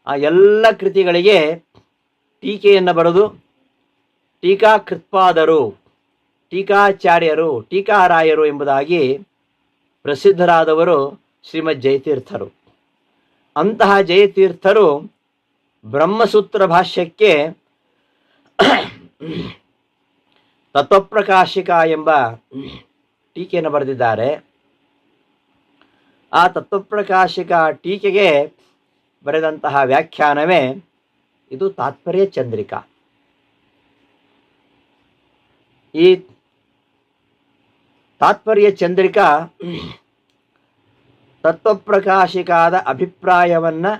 ಆ ಎಲ್ಲ ಕೃತಿಗಳಿಗೆ ಟೀಕೆಯನ್ನು ಬರೆದು ಟೀಕಾಕೃತ್ಪಾದರು, ಟೀಕಾಚಾರ್ಯರು, ಟೀಕಾರಾಯರು ಎಂಬುದಾಗಿ ಪ್ರಸಿದ್ಧರಾದವರು ಶ್ರೀಮದ್ ಜಯತೀರ್ಥರು. ಅಂತಹ ಜಯತೀರ್ಥರು ಬ್ರಹ್ಮಸೂತ್ರ ಭಾಷ್ಯಕ್ಕೆ ತತ್ವಪ್ರಕಾಶಿಕ ಎಂಬ ಟೀಕೆಯನ್ನು ಬರೆದಿದ್ದಾರೆ. ಆ ತತ್ವಪ್ರಕಾಶಿಕ ಟೀಕೆಗೆ ಬರೆದಂತಹ ವ್ಯಾಖ್ಯಾನವೇ ಇದು ತಾತ್ಪರ್ಯ ಚಂದ್ರಿಕಾ. ಈ ತಾತ್ಪರ್ಯ ಚಂದ್ರಿಕಾ ತತ್ವಪ್ರಕಾಶಿಕಾದ ಅಭಿಪ್ರಾಯವನ್ನು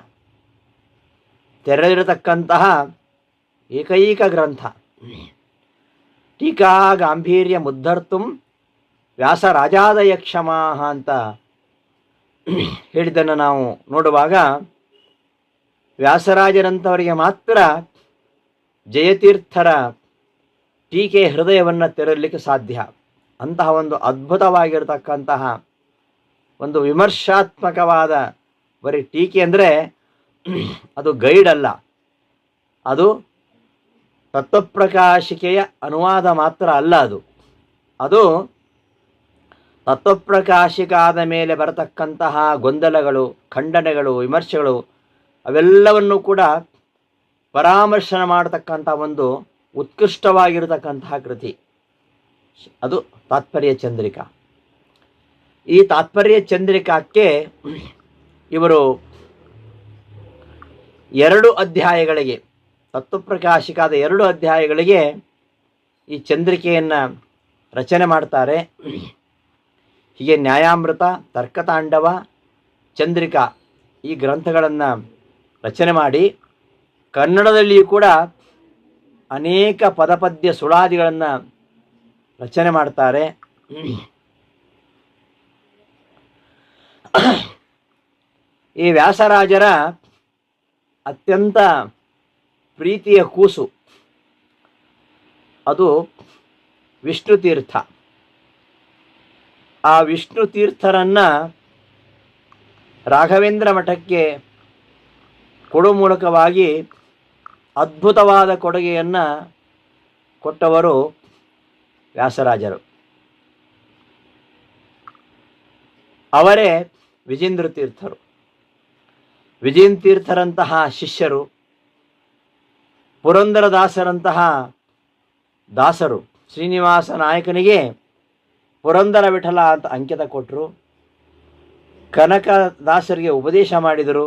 ತೆರೆದಿರತಕ್ಕಂತಹ ಏಕೈಕ ಗ್ರಂಥ. ಟೀಕಾ ಗಾಂಭೀರ್ಯ ಮುದ್ಧರ್ತು ವ್ಯಾಸರಾಜಾದಯ ಕ್ಷಮಾಹ ಅಂತ ಹೇಳಿದ್ದನ್ನು ನಾವು ನೋಡುವಾಗ ವ್ಯಾಸರಾಜರಂಥವರಿಗೆ ಮಾತ್ರ ಜಯತೀರ್ಥರ ಟೀಕೆ ಹೃದಯವನ್ನು ತೆರಲಿಕ್ಕೆ ಸಾಧ್ಯ. ಅಂತಹ ಒಂದು ಅದ್ಭುತವಾಗಿರತಕ್ಕಂತಹ ಒಂದು ವಿಮರ್ಶಾತ್ಮಕವಾದ ಬರೀ ಟೀಕೆ ಅಂದರೆ ಅದು ಗೈಡ್ ಅಲ್ಲ, ಅದು ತತ್ವಪ್ರಕಾಶಿಕೆಯ ಅನುವಾದ ಮಾತ್ರ ಅಲ್ಲ. ಅದು ತತ್ವಪ್ರಕಾಶಿಕಾದ ಮೇಲೆ ಬರತಕ್ಕಂತಹ ಗೊಂದಲಗಳು, ಖಂಡನೆಗಳು, ವಿಮರ್ಶೆಗಳು ಅವೆಲ್ಲವನ್ನು ಕೂಡ ಪರಾಮರ್ಶನ ಮಾಡತಕ್ಕಂಥ ಒಂದು ಉತ್ಕೃಷ್ಟವಾಗಿರತಕ್ಕಂತಹ ಕೃತಿ ಅದು ತಾತ್ಪರ್ಯ ಚಂದ್ರಿಕಾ. ಈ ತಾತ್ಪರ್ಯ ಚಂದ್ರಿಕಾಕ್ಕೆ ಇವರು 2 ಅಧ್ಯಾಯಗಳಿಗೆ, ತತ್ವಪ್ರಕಾಶಿಕಾದ 2 ಅಧ್ಯಾಯಗಳಿಗೆ ಈ ಚಂದ್ರಿಕೆಯನ್ನು ರಚನೆ ಮಾಡ್ತಾರೆ. ಹೀಗೆ ನ್ಯಾಯಾಮೃತ, ತರ್ಕತಾಂಡವ, ಚಂದ್ರಿಕಾ ಈ ಗ್ರಂಥಗಳನ್ನು ರಚನೆ ಮಾಡಿ ಕನ್ನಡದಲ್ಲಿಯೂ ಕೂಡ ಅನೇಕ ಪದಪದ್ಯ ಸುಳಾದಿಗಳನ್ನು ರಚನೆ ಮಾಡ್ತಾರೆ. ಈ ವ್ಯಾಸರಾಜರ ಅತ್ಯಂತ ಪ್ರೀತಿಯ ಕೂಸು ಅದು ವಿಷ್ಣು ತೀರ್ಥ. ಆ ವಿಷ್ಣು ತೀರ್ಥರನ್ನು ರಾಘವೇಂದ್ರ ಮಠಕ್ಕೆ ಕೊಡೋ ಮೂಲಕವಾಗಿ ಅದ್ಭುತವಾದ ಕೊಡುಗೆಯನ್ನು ಕೊಟ್ಟವರು ವ್ಯಾಸರಾಜರು. ಅವರೇ ವಿಜೇಂದ್ರ ತೀರ್ಥರು. ವಿಜೇಂದ್ರ ತೀರ್ಥರಂತಹ ಶಿಷ್ಯರು, ಪುರಂದರದಾಸರಂತಹ ದಾಸರು ಶ್ರೀನಿವಾಸ ನಾಯಕನಿಗೆ ಪುರಂದರ ವಿಠಲ ಅಂತ ಅಂಕಿತ ಕೊಟ್ಟರು. ಕನಕದಾಸರಿಗೆ ಉಪದೇಶ ಮಾಡಿದರು.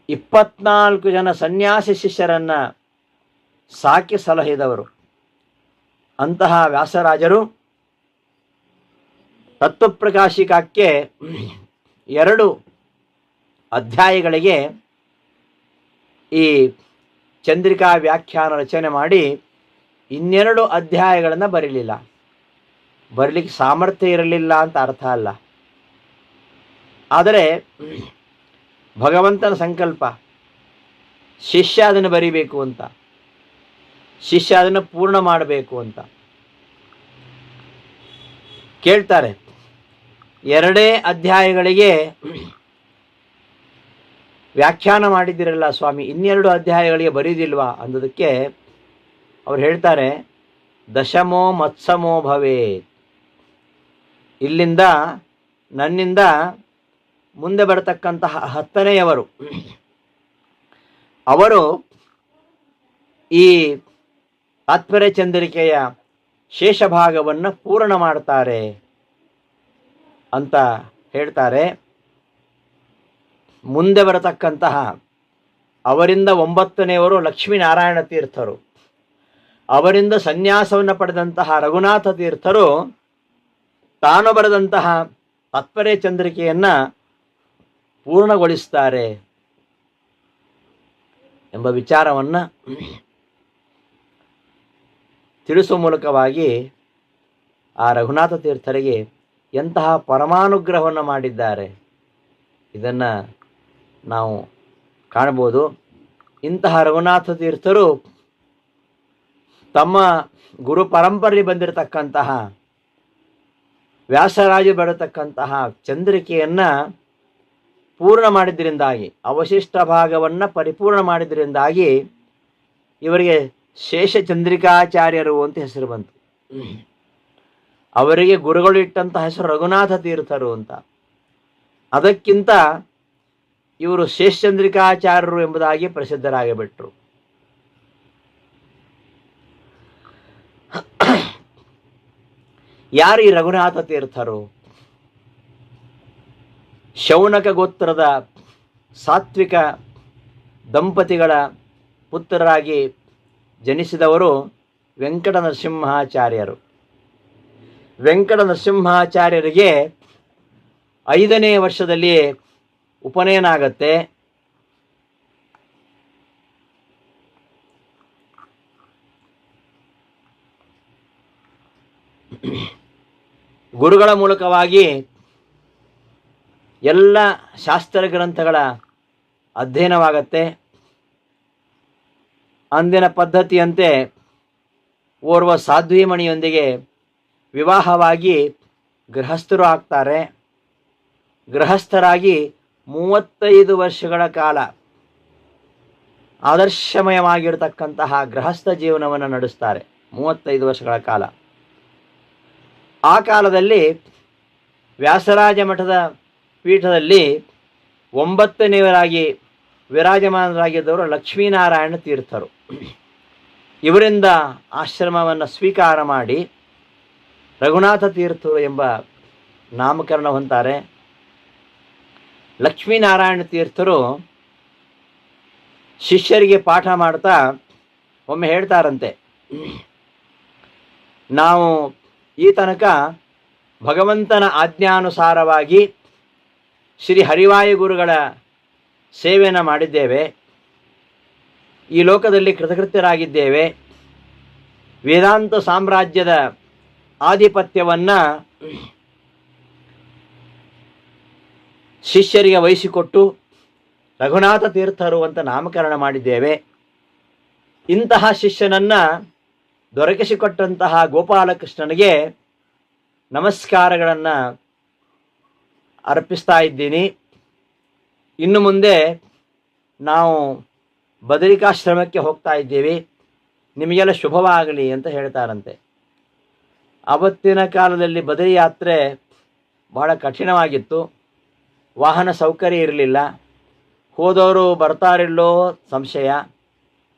24 ಜನ ಸನ್ಯಾಸಿ ಶಿಷ್ಯರನ್ನು ಸಾಕಿ ಸಲಹಿದವರು. ಅಂತಹ ವ್ಯಾಸರಾಜರು ತತ್ವಪ್ರಕಾಶಿಕಕ್ಕೆ 2 ಅಧ್ಯಾಯಗಳಿಗೆ ಈ ಚಂದ್ರಿಕಾ ವ್ಯಾಖ್ಯಾನ ರಚನೆ ಮಾಡಿ 2 ಅಧ್ಯಾಯಗಳನ್ನು ಬರೀಲಿಲ್ಲ. ಬರಲಿಕ್ಕೆ ಸಾಮರ್ಥ್ಯ ಇರಲಿಲ್ಲ ಅಂತ ಅರ್ಥ ಅಲ್ಲ. ಆದರೆ ಭಗವಂತನ ಸಂಕಲ್ಪ, ಶಿಷ್ಯ ಅದನ್ನು ಬರಿಬೇಕು ಅಂತ, ಶಿಷ್ಯ ಅದನ್ನು ಪೂರ್ಣ ಮಾಡಬೇಕು ಅಂತ ಕೇಳ್ತಾರೆ. 2 ಅಧ್ಯಾಯಗಳಿಗೆ ವ್ಯಾಖ್ಯಾನ ಮಾಡಿದ್ದೀರಲ್ಲ ಸ್ವಾಮಿ, 2 ಅಧ್ಯಾಯಗಳಿಗೆ ಬರೀದಿಲ್ವಾ ಅಂದದಕ್ಕೆ ಅವ್ರು ಹೇಳ್ತಾರೆ, ದಶಮೋ ಮತ್ಸಮೋ ಭವೇತ್. ಇಲ್ಲಿಂದ ನನ್ನಿಂದ ಮುಂದೆ ಬರತಕ್ಕಂತಹ 10ನೆಯವರು ಅವರು ಈ ತಾತ್ಪರ್ಯ ಚಂದ್ರಿಕೆಯ ಶೇಷಭಾಗವನ್ನು ಪೂರ್ಣ ಮಾಡ್ತಾರೆ ಅಂತ ಹೇಳ್ತಾರೆ. ಮುಂದೆ ಬರತಕ್ಕಂತಹ ಅವರಿಂದ 9ನೆಯವರು ಲಕ್ಷ್ಮೀನಾರಾಯಣ ತೀರ್ಥರು, ಅವರಿಂದ ಸನ್ಯಾಸವನ್ನು ಪಡೆದಂತಹ ರಘುನಾಥ ತೀರ್ಥರು ತಾನು ಬರೆದಂತಹ ತಾತ್ಪರ್ಯ ಚಂದ್ರಿಕೆಯನ್ನು ಪೂರ್ಣಗೊಳಿಸ್ತಾರೆ ಎಂಬ ವಿಚಾರವನ್ನು ತಿಳಿಸುವ ಮೂಲಕವಾಗಿ ಆ ರಘುನಾಥ ತೀರ್ಥರಿಗೆ ಎಂತಹ ಪರಮಾನುಗ್ರಹವನ್ನು ಮಾಡಿದ್ದಾರೆ ಇದನ್ನು ನಾವು ಕಾಣಬಹುದು. ಇಂತಹ ರಘುನಾಥ ತೀರ್ಥರು ತಮ್ಮ ಗುರು ಪರಂಪರೆ ಬಂದಿರತಕ್ಕಂತಹ ವ್ಯಾಸರಾಜ ಬರತಕ್ಕಂತಹ ಚಂದ್ರಿಕೆಯನ್ನು ಪೂರ್ಣ ಮಾಡಿದ್ದರಿಂದಾಗಿ, ಅವಶಿಷ್ಟ ಭಾಗವನ್ನು ಪರಿಪೂರ್ಣ ಮಾಡಿದ್ದರಿಂದಾಗಿ ಇವರಿಗೆ ಶೇಷ ಚಂದ್ರಿಕಾಚಾರ್ಯರು ಅಂತ ಹೆಸರು ಬಂತು. ಅವರಿಗೆ ಗುರುಗಳು ಇಟ್ಟಂತಹ ಹೆಸರು ರಘುನಾಥ ತೀರ್ಥರು ಅಂತ. ಅದಕ್ಕಿಂತ ಇವರು ಶೇಷಚಂದ್ರಿಕಾಚಾರ್ಯರು ಎಂಬುದಾಗಿ ಪ್ರಸಿದ್ಧರಾಗಿಬಿಟ್ರು. ಯಾರು ಈ ರಘುನಾಥ ತೀರ್ಥರು? ಶೌನಕ ಗೋತ್ರದ ಸಾತ್ವಿಕ ದಂಪತಿಗಳ ಪುತ್ರರಾಗಿ ಜನಿಸಿದವರು ವೆಂಕಟ ನರಸಿಂಹಾಚಾರ್ಯರು. ವೆಂಕಟ ನರಸಿಂಹಾಚಾರ್ಯರಿಗೆ 5ನೇ ವರ್ಷದಲ್ಲಿ ಉಪನಯನ ಆಗತ್ತೆ. ಗುರುಗಳ ಮೂಲಕವಾಗಿ ಎಲ್ಲ ಶಾಸ್ತ್ರ ಗ್ರಂಥಗಳ ಅಧ್ಯಯನವಾಗತ್ತೆ. ಅಂದಿನ ಪದ್ಧತಿಯಂತೆ ಓರ್ವ ಸಾಧ್ವೀಮಣಿಯೊಂದಿಗೆ ವಿವಾಹವಾಗಿ ಗೃಹಸ್ಥರು ಆಗ್ತಾರೆ. ಗೃಹಸ್ಥರಾಗಿ 35 ವರ್ಷಗಳ ಕಾಲ ಆದರ್ಶಮಯವಾಗಿರತಕ್ಕಂತಹ ಗೃಹಸ್ಥ ಜೀವನವನ್ನು ನಡೆಸ್ತಾರೆ. 35 ವರ್ಷಗಳ ಕಾಲ. ಆ ಕಾಲದಲ್ಲಿ ವ್ಯಾಸರಾಜ ಮಠದ ಪೀಠದಲ್ಲಿ 9ನೆಯವರಾಗಿ ವಿರಾಜಮಾನರಾಗಿದ್ದವರು ಲಕ್ಷ್ಮೀನಾರಾಯಣ ತೀರ್ಥರು. ಇವರಿಂದ ಆಶ್ರಮವನ್ನು ಸ್ವೀಕಾರ ಮಾಡಿ ರಘುನಾಥ ತೀರ್ಥರು ಎಂಬ ನಾಮಕರಣ ಹೊಂತಾರೆ. ಲಕ್ಷ್ಮೀನಾರಾಯಣ ತೀರ್ಥರು ಶಿಷ್ಯರಿಗೆ ಪಾಠ ಮಾಡ್ತಾ ಒಮ್ಮೆ ಹೇಳ್ತಾರಂತೆ, ನಾವು ಈ ತನಕ ಭಗವಂತನ ಆಜ್ಞಾನುಸಾರವಾಗಿ ಶ್ರೀ ಹರಿವಾಯು ಗುರುಗಳ ಸೇವೆಯನ್ನು ಮಾಡಿದ್ದೇವೆ. ಈ ಲೋಕದಲ್ಲಿ ಕೃತಕೃತ್ಯರಾಗಿದ್ದೇವೆ. ವೇದಾಂತ ಸಾಮ್ರಾಜ್ಯದ ಆಧಿಪತ್ಯವನ್ನು ಶಿಷ್ಯರಿಗೆ ವಹಿಸಿಕೊಟ್ಟು ರಘುನಾಥ ತೀರ್ಥರು ಅಂತ ನಾಮಕರಣ ಮಾಡಿದ್ದೇವೆ. ಇಂತಹ ಶಿಷ್ಯನನ್ನು ದೊರಕಿಸಿಕೊಟ್ಟಂತಹ ಗೋಪಾಲಕೃಷ್ಣನಿಗೆ ನಮಸ್ಕಾರಗಳನ್ನು ಅರ್ಪಿಸ್ತಾ ಇದ್ದೀನಿ. ಇನ್ನು ಮುಂದೆ ನಾವು ಬದರಿಕಾಶ್ರಮಕ್ಕೆ ಹೋಗ್ತಾ ಇದ್ದೀವಿ, ನಿಮಗೆಲ್ಲ ಶುಭವಾಗಲಿ ಅಂತ ಹೇಳ್ತಾರಂತೆ. ಆವತ್ತಿನ ಕಾಲದಲ್ಲಿ ಬದರಿ ಯಾತ್ರೆ ಬಹಳ ಕಠಿಣವಾಗಿತ್ತು. ವಾಹನ ಸೌಕರ್ಯ ಇರಲಿಲ್ಲ. ಹೋದವರು ಬರ್ತಾರಿಲ್ಲೋ ಸಂಶಯ.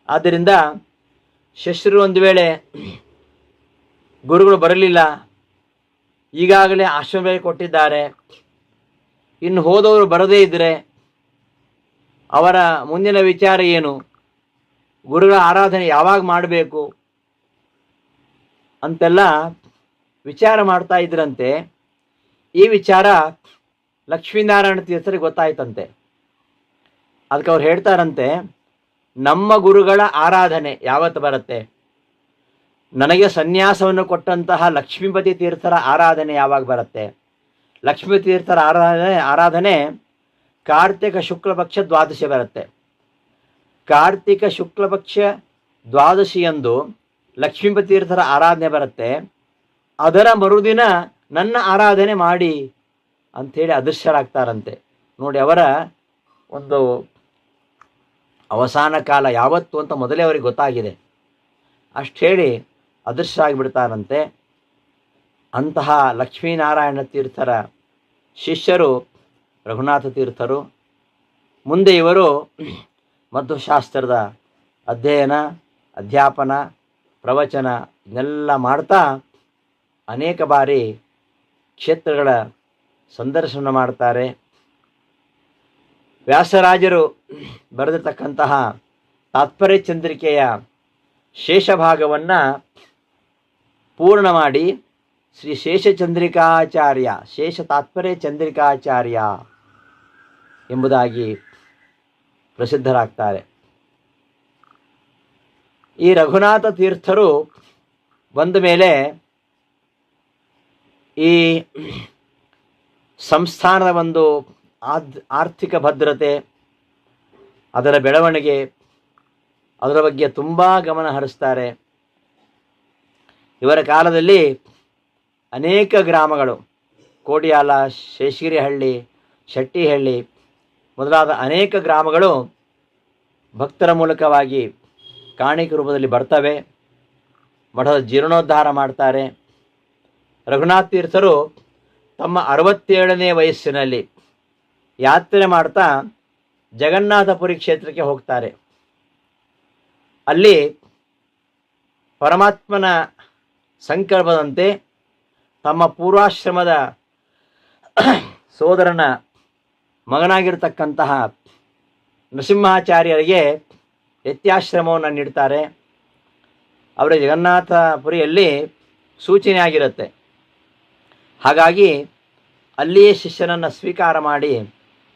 ಆದ್ದರಿಂದ ಶಿಷ್ಯರು ಒಂದು ವೇಳೆ ಗುರುಗಳು ಬರಲಿಲ್ಲ, ಈಗಾಗಲೇ ಆಶ್ರಮ ಕೊಟ್ಟಿದ್ದಾರೆ, ಇನ್ನು ಹೋದವರು ಬರದೇ ಇದ್ದರೆ ಅವರ ಮುಂದಿನ ವಿಚಾರ ಏನು, ಗುರುಗಳ ಆರಾಧನೆ ಯಾವಾಗ ಮಾಡಬೇಕು ಅಂತೆಲ್ಲ ವಿಚಾರ ಮಾಡ್ತಾ ಇದ್ರಂತೆ. ಈ ವಿಚಾರ ಲಕ್ಷ್ಮೀನಾರಾಯಣ ತೀರ್ಥರಿಗೆ ಗೊತ್ತಾಯ್ತಂತೆ. ಅದಕ್ಕೆ ಅವ್ರು ಹೇಳ್ತಾರಂತೆ, ನಮ್ಮ ಗುರುಗಳ ಆರಾಧನೆ ಯಾವತ್ತು ಬರುತ್ತೆ? ನನಗೆ ಸನ್ಯಾಸವನ್ನು ಕೊಟ್ಟಂತಹ ಲಕ್ಷ್ಮೀಪತಿ ತೀರ್ಥರ ಆರಾಧನೆ ಯಾವಾಗ ಬರುತ್ತೆ? ಲಕ್ಷ್ಮೀ ತೀರ್ಥರ ಆರಾಧನೆ ಕಾರ್ತಿಕ ಶುಕ್ಲಪಕ್ಷ ದ್ವಾದಶಿ ಬರುತ್ತೆ. ಕಾರ್ತಿಕ ಶುಕ್ಲಪಕ್ಷ ದ್ವಾದಶಿಯಂದು ಲಕ್ಷ್ಮೀಪತಿ ತೀರ್ಥರ ಆರಾಧನೆ ಬರುತ್ತೆ. ಅದರ ಮರುದಿನ ನನ್ನ ಆರಾಧನೆ ಮಾಡಿ ಅಂಥೇಳಿ ಅದೃಶ್ಯರಾಗ್ತಾರಂತೆ. ನೋಡಿ, ಅವರ ಒಂದು ಅವಸಾನ ಕಾಲ ಯಾವತ್ತು ಅಂತ ಮೊದಲೇ ಅವರಿಗೆ ಗೊತ್ತಾಗಿದೆ. ಅಷ್ಟು ಹೇಳಿ ಅದೃಶ್ಯ ಆಗಿಬಿಡ್ತಾರಂತೆ. ಅಂತಹ ಲಕ್ಷ್ಮೀನಾರಾಯಣ ತೀರ್ಥರ ಶಿಷ್ಯರು ರಘುನಾಥ ತೀರ್ಥರು. ಮುಂದೆ ಇವರು ಮಧ್ವಶಾಸ್ತ್ರದ ಅಧ್ಯಯನ, ಅಧ್ಯಾಪನ, ಪ್ರವಚನ ಇದನ್ನೆಲ್ಲ ಮಾಡ್ತಾ ಅನೇಕ ಬಾರಿ ಕ್ಷೇತ್ರಗಳ ಸಂದರ್ಶನ ಮಾಡ್ತಾರೆ. ವ್ಯಾಸರಾಜರು ಬರೆದಿರ್ತಕ್ಕಂತಹ ತಾತ್ಪರ್ಯ ಚಂದ್ರಿಕೆಯ ಶೇಷಭಾಗವನ್ನು ಪೂರ್ಣ ಮಾಡಿ ಶ್ರೀ ಶೇಷಚಂದ್ರಿಕಾಚಾರ್ಯ, ಶೇಷ ತಾತ್ಪರ್ಯ ಚಂದ್ರಿಕಾಚಾರ್ಯ ಎಂಬುದಾಗಿ ಪ್ರಸಿದ್ಧರಾಗ್ತಾರೆ. ಈ ರಘುನಾಥ ತೀರ್ಥರು ಬಂದ ಮೇಲೆ ಈ ಸಂಸ್ಥಾನದ ಒಂದು ಆರ್ಥಿಕ ಭದ್ರತೆ, ಅದರ ಬೆಳವಣಿಗೆ, ಅದರ ಬಗ್ಗೆ ತುಂಬ ಗಮನ ಹರಿಸ್ತಾರೆ. ಇವರ ಕಾಲದಲ್ಲಿ ಅನೇಕ ಗ್ರಾಮಗಳು, ಕೋಡಿಯಾಲ, ಶೇಷಗಿರಿಹಳ್ಳಿ, ಶೆಟ್ಟಿಹಳ್ಳಿ ಮೊದಲಾದ ಅನೇಕ ಗ್ರಾಮಗಳು ಭಕ್ತರ ಮೂಲಕವಾಗಿ ಕಾಣಿಕೆ ರೂಪದಲ್ಲಿ ಬರ್ತವೆ. ಮಠದ ಜೀರ್ಣೋದ್ಧಾರ ಮಾಡ್ತಾರೆ. ರಘುನಾಥ ತೀರ್ಥರು ತಮ್ಮ 67ನೇ ವಯಸ್ಸಿನಲ್ಲಿ ಯಾತ್ರೆ ಮಾಡ್ತಾ ಜಗನ್ನಾಥಪುರಿ ಕ್ಷೇತ್ರಕ್ಕೆ ಹೋಗ್ತಾರೆ. ಅಲ್ಲಿ ಪರಮಾತ್ಮನ ಸಂಕಲ್ಪದಂತೆ ತಮ್ಮ ಪೂರ್ವಾಶ್ರಮದ ಸೋದರನ ಮಗನಾಗಿರ್ತಕ್ಕಂತಹ ನರಸಿಂಹಾಚಾರ್ಯರಿಗೆ ನಿತ್ಯಾಶ್ರಮವನ್ನು ನೀಡ್ತಾರೆ. ಅವರ ಜಗನ್ನಾಥಪುರಿಯಲ್ಲಿ ಸೂಚನೆ ಆಗಿರುತ್ತೆ. ಹಾಗಾಗಿ ಅಲ್ಲಿಯೇ ಶಿಷ್ಯನನ್ನು ಸ್ವೀಕಾರ ಮಾಡಿ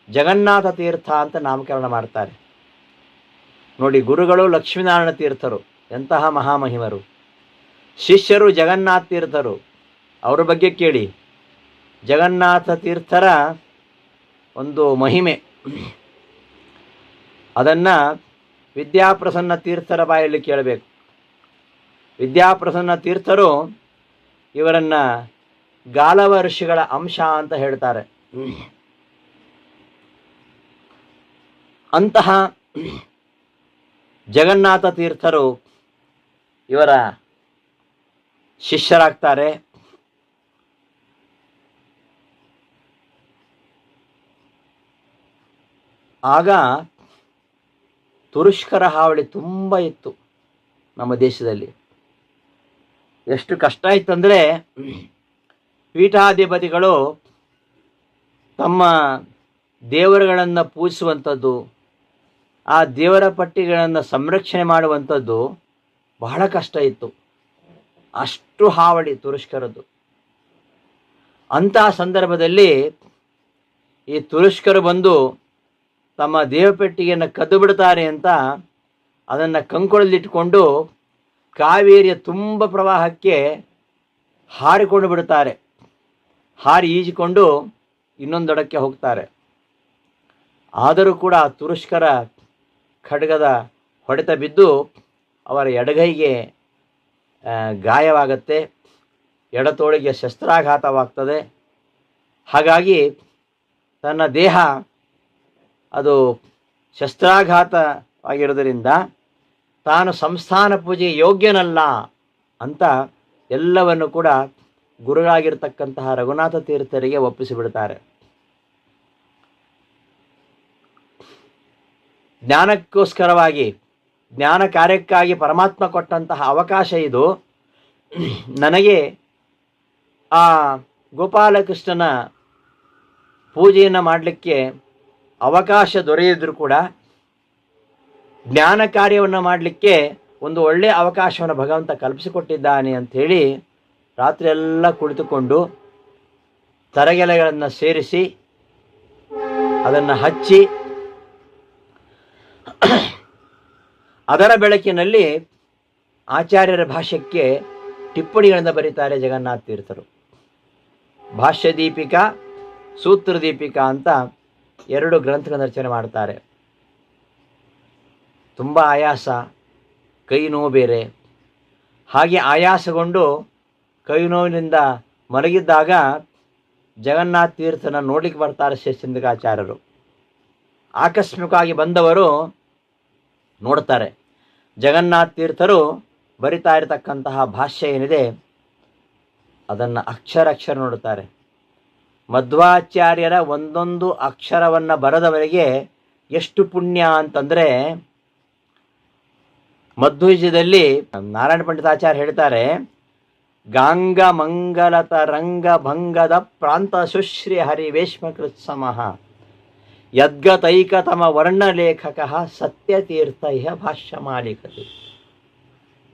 ಜಗನ್ನಾಥ ತೀರ್ಥ ಅಂತ ನಾಮಕರಣ ಮಾಡ್ತಾರೆ. ನೋಡಿ, ಗುರುಗಳು ಲಕ್ಷ್ಮೀನಾರಾಯಣ ತೀರ್ಥರು ಎಂತಹ ಮಹಾಮಹಿಮರು, ಶಿಷ್ಯರು ಜಗನ್ನಾಥ ತೀರ್ಥರು. ಅವರ ಬಗ್ಗೆ ಕೇಳಿ. ಜಗನ್ನಾಥ ತೀರ್ಥರ ಒಂದು ಮಹಿಮೆ, ಅದನ್ನು ವಿದ್ಯಾಪ್ರಸನ್ನ ತೀರ್ಥರ ಬಾಯಲ್ಲಿ ಕೇಳಬೇಕು. ವಿದ್ಯಾಪ್ರಸನ್ನ ತೀರ್ಥರು ಇವರನ್ನು ಗಾಲವ ಋಷಿಗಳ ಅಂಶ ಅಂತ ಹೇಳ್ತಾರೆ. ಅಂತಹ ಜಗನ್ನಾಥ ತೀರ್ಥರು ಇವರ ಶಿಷ್ಯರಾಗ್ತಾರೆ. ಆಗ ತುರುಷ್ಕರ ಹಾವಳಿ ತುಂಬ ಇತ್ತು ನಮ್ಮ ದೇಶದಲ್ಲಿ. ಎಷ್ಟು ಕಷ್ಟ ಇತ್ತಂದರೆ, ಪೀಠಾಧಿಪತಿಗಳು ತಮ್ಮ ದೇವರುಗಳನ್ನು ಪೂಜಿಸುವಂಥದ್ದು, ಆ ದೇವರ ಪಟ್ಟಿಗಳನ್ನು ಸಂರಕ್ಷಣೆ ಮಾಡುವಂಥದ್ದು ಬಹಳ ಕಷ್ಟ ಇತ್ತು. ಅಷ್ಟು ಹಾವಳಿ ತುರುಷ್ಕರದ್ದು. ಅಂತಹ ಸಂದರ್ಭದಲ್ಲಿ ಈ ತುರುಷ್ಕರು ಬಂದು ತಮ್ಮ ದೇವಪೆಟ್ಟಿಗೆಯನ್ನು ಕದ್ದು ಬಿಡ್ತಾರೆ ಅಂತ ಅದನ್ನು ಕಂಕೊಳಲ್ಲಿಟ್ಟುಕೊಂಡು ಕಾವೇರಿಯ ತುಂಬ ಪ್ರವಾಹಕ್ಕೆ ಹಾರಿಕೊಂಡು ಬಿಡ್ತಾರೆ. ಹಾರಿ ಈಜಿಕೊಂಡು ಇನ್ನೊಂದು ದಡಕ್ಕೆ ಹೋಗ್ತಾರೆ. ಆದರೂ ಕೂಡ ತುರುಷ್ಕರ ಖಡ್ಗದ ಹೊಡೆತ ಬಿದ್ದು ಅವರ ಎಡಗೈಗೆ ಗಾಯವಾಗುತ್ತೆ, ಎಡತೋಳಿಗೆ ಶಸ್ತ್ರಾಘಾತವಾಗ್ತದೆ. ಹಾಗಾಗಿ ತನ್ನ ದೇಹ ಅದು ಶಸ್ತ್ರಾಘಾತವಾಗಿರೋದರಿಂದ ತಾನು ಸಂಸ್ಥಾನ ಪೂಜೆಗೆ ಯೋಗ್ಯನಲ್ಲ ಅಂತ ಎಲ್ಲವನ್ನು ಕೂಡ ಗುರುಗಳಾಗಿರ್ತಕ್ಕಂತಹ ರಘುನಾಥ ತೀರ್ಥರಿಗೆ ಒಪ್ಪಿಸಿಬಿಡ್ತಾರೆ. ಜ್ಞಾನಕ್ಕೋಸ್ಕರವಾಗಿ, ಜ್ಞಾನ ಕಾರ್ಯಕ್ಕಾಗಿ ಪರಮಾತ್ಮ ಕೊಟ್ಟಂತಹ ಅವಕಾಶ ಇದು. ನನಗೆ ಆ ಗೋಪಾಲಕೃಷ್ಣನ ಪೂಜೆಯನ್ನು ಮಾಡಲಿಕ್ಕೆ ಅವಕಾಶ ದೊರೆಯಿದ್ರು ಕೂಡ ಜ್ಞಾನ ಕಾರ್ಯವನ್ನು ಮಾಡಲಿಕ್ಕೆ ಒಂದು ಒಳ್ಳೆಯ ಅವಕಾಶವನ್ನು ಭಗವಂತ ಕಲ್ಪಿಸಿಕೊಟ್ಟಿದ್ದಾನೆ ಅಂಥೇಳಿ ರಾತ್ರಿಯೆಲ್ಲ ಕುಳಿತುಕೊಂಡು ತರಗೆಲೆಗಳನ್ನು ಸೇರಿಸಿ ಅದನ್ನು ಹಚ್ಚಿ ಅದರ ಬೆಳಕಿನಲ್ಲಿ ಆಚಾರ್ಯರ ಭಾಷ್ಯಕ್ಕೆ ಟಿಪ್ಪಣಿಗಳನ್ನು ಬರೀತಾರೆ ಜಗನ್ನಾಥ ತೀರ್ಥರು. ಭಾಷ್ಯ ದೀಪಿಕಾ, ಸೂತ್ರ ದೀಪಿಕಾ ಅಂತ 2 ಗ್ರಂಥಗಳನ್ನು ರಚನೆ ಮಾಡ್ತಾರೆ. ತುಂಬ ಆಯಾಸ, ಕೈ ನೋವು ಬೇರೆ. ಹಾಗೆ ಆಯಾಸಗೊಂಡು ಕೈ ನೋವಿನಿಂದ ಮಲಗಿದ್ದಾಗ ಜಗನ್ನಾಥ ತೀರ್ಥನ ನೋಡ್ಲಿಕ್ಕೆ ಬರ್ತಾರೆ ಶ್ರೀಚಂದ್ರಿಕಾಚಾರ್ಯರು. ಆಕಸ್ಮಿಕವಾಗಿ ಬಂದವರು ನೋಡ್ತಾರೆ, ಜಗನ್ನಾಥ ತೀರ್ಥರು ಬರಿತಾ ಇರತಕ್ಕಂತಹ ಭಾಷ್ಯ ಏನಿದೆ ಅದನ್ನು ಅಕ್ಷರ ನೋಡುತ್ತಾರೆ. ಮಧ್ವಾಚಾರ್ಯರ ಒಂದೊಂದು ಅಕ್ಷರವನ್ನು ಬರೆದವರಿಗೆ ಎಷ್ಟು ಪುಣ್ಯ ಅಂತಂದರೆ, ಮಧ್ವಯುಜದಲ್ಲಿ ನಾರಾಯಣ ಪಂಡಿತಾಚಾರ್ಯ ಹೇಳ್ತಾರೆ, ಗಾಂಗ ಮಂಗಲತ ರಂಗ ಭಂಗದ ಪ್ರಾಂತ ಸುಶ್ರೀ ಹರಿವೇಶ್ಮಕೃತ್ ಸಮಃ ಯದ್ಗತೈಕತಮ ವರ್ಣಲೇಖಕ ಸತ್ಯತೀರ್ಥ ಇಹ ಭಾಷ್ಯ ಮಾಲಿಕತೆ.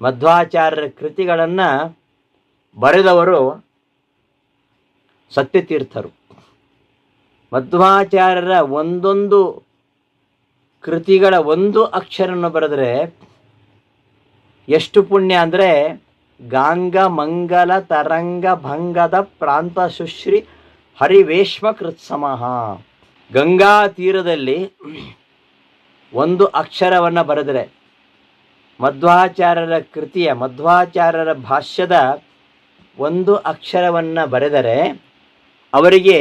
ಮಧ್ವಾಚಾರ್ಯರ ಕೃತಿಗಳನ್ನು ಬರೆದವರು ಸತ್ಯತೀರ್ಥರು. ಮಧ್ವಾಚಾರ್ಯರ ಒಂದೊಂದು ಕೃತಿಗಳ ಒಂದು ಅಕ್ಷರವನ್ನು ಬರೆದರೆ ಎಷ್ಟು ಪುಣ್ಯ ಅಂದರೆ, ಗಾಂಗ ಮಂಗಲ ತರಂಗ ಭಂಗದ ಪ್ರಾಂತ ಸುಶ್ರೀ ಹರಿವೇಶ್ಮ ಕೃತ್ಸಮಃ. ಗಂಗಾ ತೀರದಲ್ಲಿ ಒಂದು ಅಕ್ಷರವನ್ನು ಬರೆದರೆ, ಮಧ್ವಾಚಾರ್ಯರ ಕೃತಿಯ ಮಧ್ವಾಚಾರ್ಯರ ಭಾಷ್ಯದ ಒಂದು ಅಕ್ಷರವನ್ನು ಬರೆದರೆ ಅವರಿಗೆ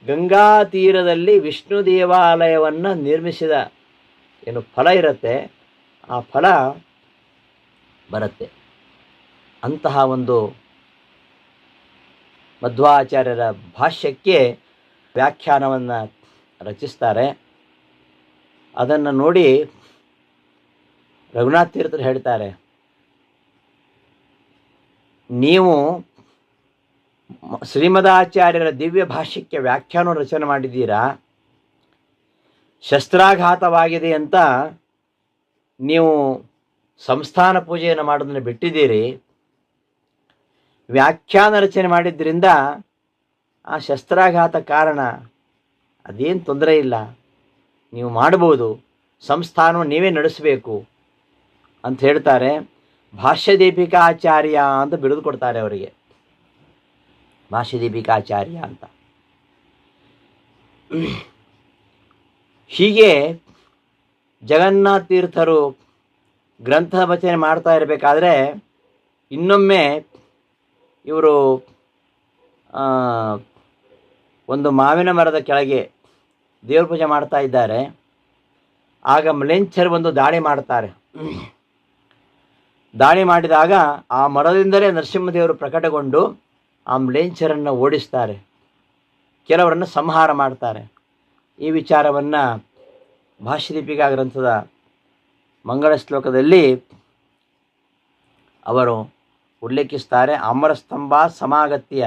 ಗಂಗಾ ತೀರದಲ್ಲಿ ವಿಷ್ಣು ದೇವಾಲಯವನ್ನು ನಿರ್ಮಿಸಿದ ಏನು ಫಲ ಇರುತ್ತೆ ಆ ಫಲ ಬರುತ್ತೆ. ಅಂತಹ ಒಂದು ಮಧ್ವಾಚಾರ್ಯರ ಭಾಷ್ಯಕ್ಕೆ ವ್ಯಾಖ್ಯಾನವನ್ನು ರಚಿಸ್ತಾರೆ. ಅದನ್ನು ನೋಡಿ ರಘುನಾಥ ತೀರ್ಥರು ಹೇಳ್ತಾರೆ, ನೀವು ಶ್ರೀಮದಾಚಾರ್ಯರ ದಿವ್ಯ ಭಾಷ್ಯಕ್ಕೆ ವ್ಯಾಖ್ಯಾನ ರಚನೆ ಮಾಡಿದ್ದೀರಾ, ಶಸ್ತ್ರಾಘಾತವಾಗಿದೆ ಅಂತ ನೀವು ಸಂಸ್ಥಾನ ಪೂಜೆಯನ್ನು ಮಾಡೋದನ್ನು ಬಿಟ್ಟಿದ್ದೀರಿ. ವ್ಯಾಖ್ಯಾನ ರಚನೆ ಮಾಡಿದ್ದರಿಂದ ಆ ಶಸ್ತ್ರಾಘಾತ ಕಾರಣ, ಅದೇನು ತೊಂದರೆ ಇಲ್ಲ, ನೀವು ಮಾಡ್ಬೋದು, ಸಂಸ್ಥಾನವನ್ನು ನೀವೇ ನಡೆಸಬೇಕು ಅಂತ ಹೇಳ್ತಾರೆ. ಭಾಷ್ಯದೀಪಿಕಾಚಾರ್ಯ ಅಂತ ಬಿರುದು ಕೊಡ್ತಾರೆ ಅವರಿಗೆ, ಭಾಷ್ಯದೀಪಿಕಾಚಾರ್ಯ ಅಂತ. ಹೀಗೆ ಜಗನ್ನಾಥ ತೀರ್ಥರು ಗ್ರಂಥ ರಚನೆ ಮಾಡ್ತಾ ಇರಬೇಕಾದ್ರೆ ಇನ್ನೊಮ್ಮೆ ಇವರು ಒಂದು ಮಾವಿನ ಮರದ ಕೆಳಗೆ ದೇವ್ರ ಪೂಜೆ ಮಾಡ್ತಾ ಇದ್ದಾರೆ. ಆಗ ಮ್ಲೇಚ್ಛರು ಬಂದು ದಾಳಿ ಮಾಡ್ತಾರೆ. ದಾಳಿ ಮಾಡಿದಾಗ ಆ ಮರದಿಂದಲೇ ನರಸಿಂಹದೇವರು ಪ್ರಕಟಗೊಂಡು ಆ ಮ್ಲೇಚ್ಛರನ್ನು ಓಡಿಸ್ತಾರೆ, ಕೆಲವರನ್ನು ಸಂಹಾರ ಮಾಡ್ತಾರೆ. ಈ ವಿಚಾರವನ್ನು ಭಾಷ್ಯದೀಪಿಕಾ ಗ್ರಂಥದ ಮಂಗಳ ಶ್ಲೋಕದಲ್ಲಿ ಅವರು ಉಲ್ಲೇಖಿಸ್ತಾರೆ. ಅಮರಸ್ತಂಭ ಸಮಾಗತ್ಯ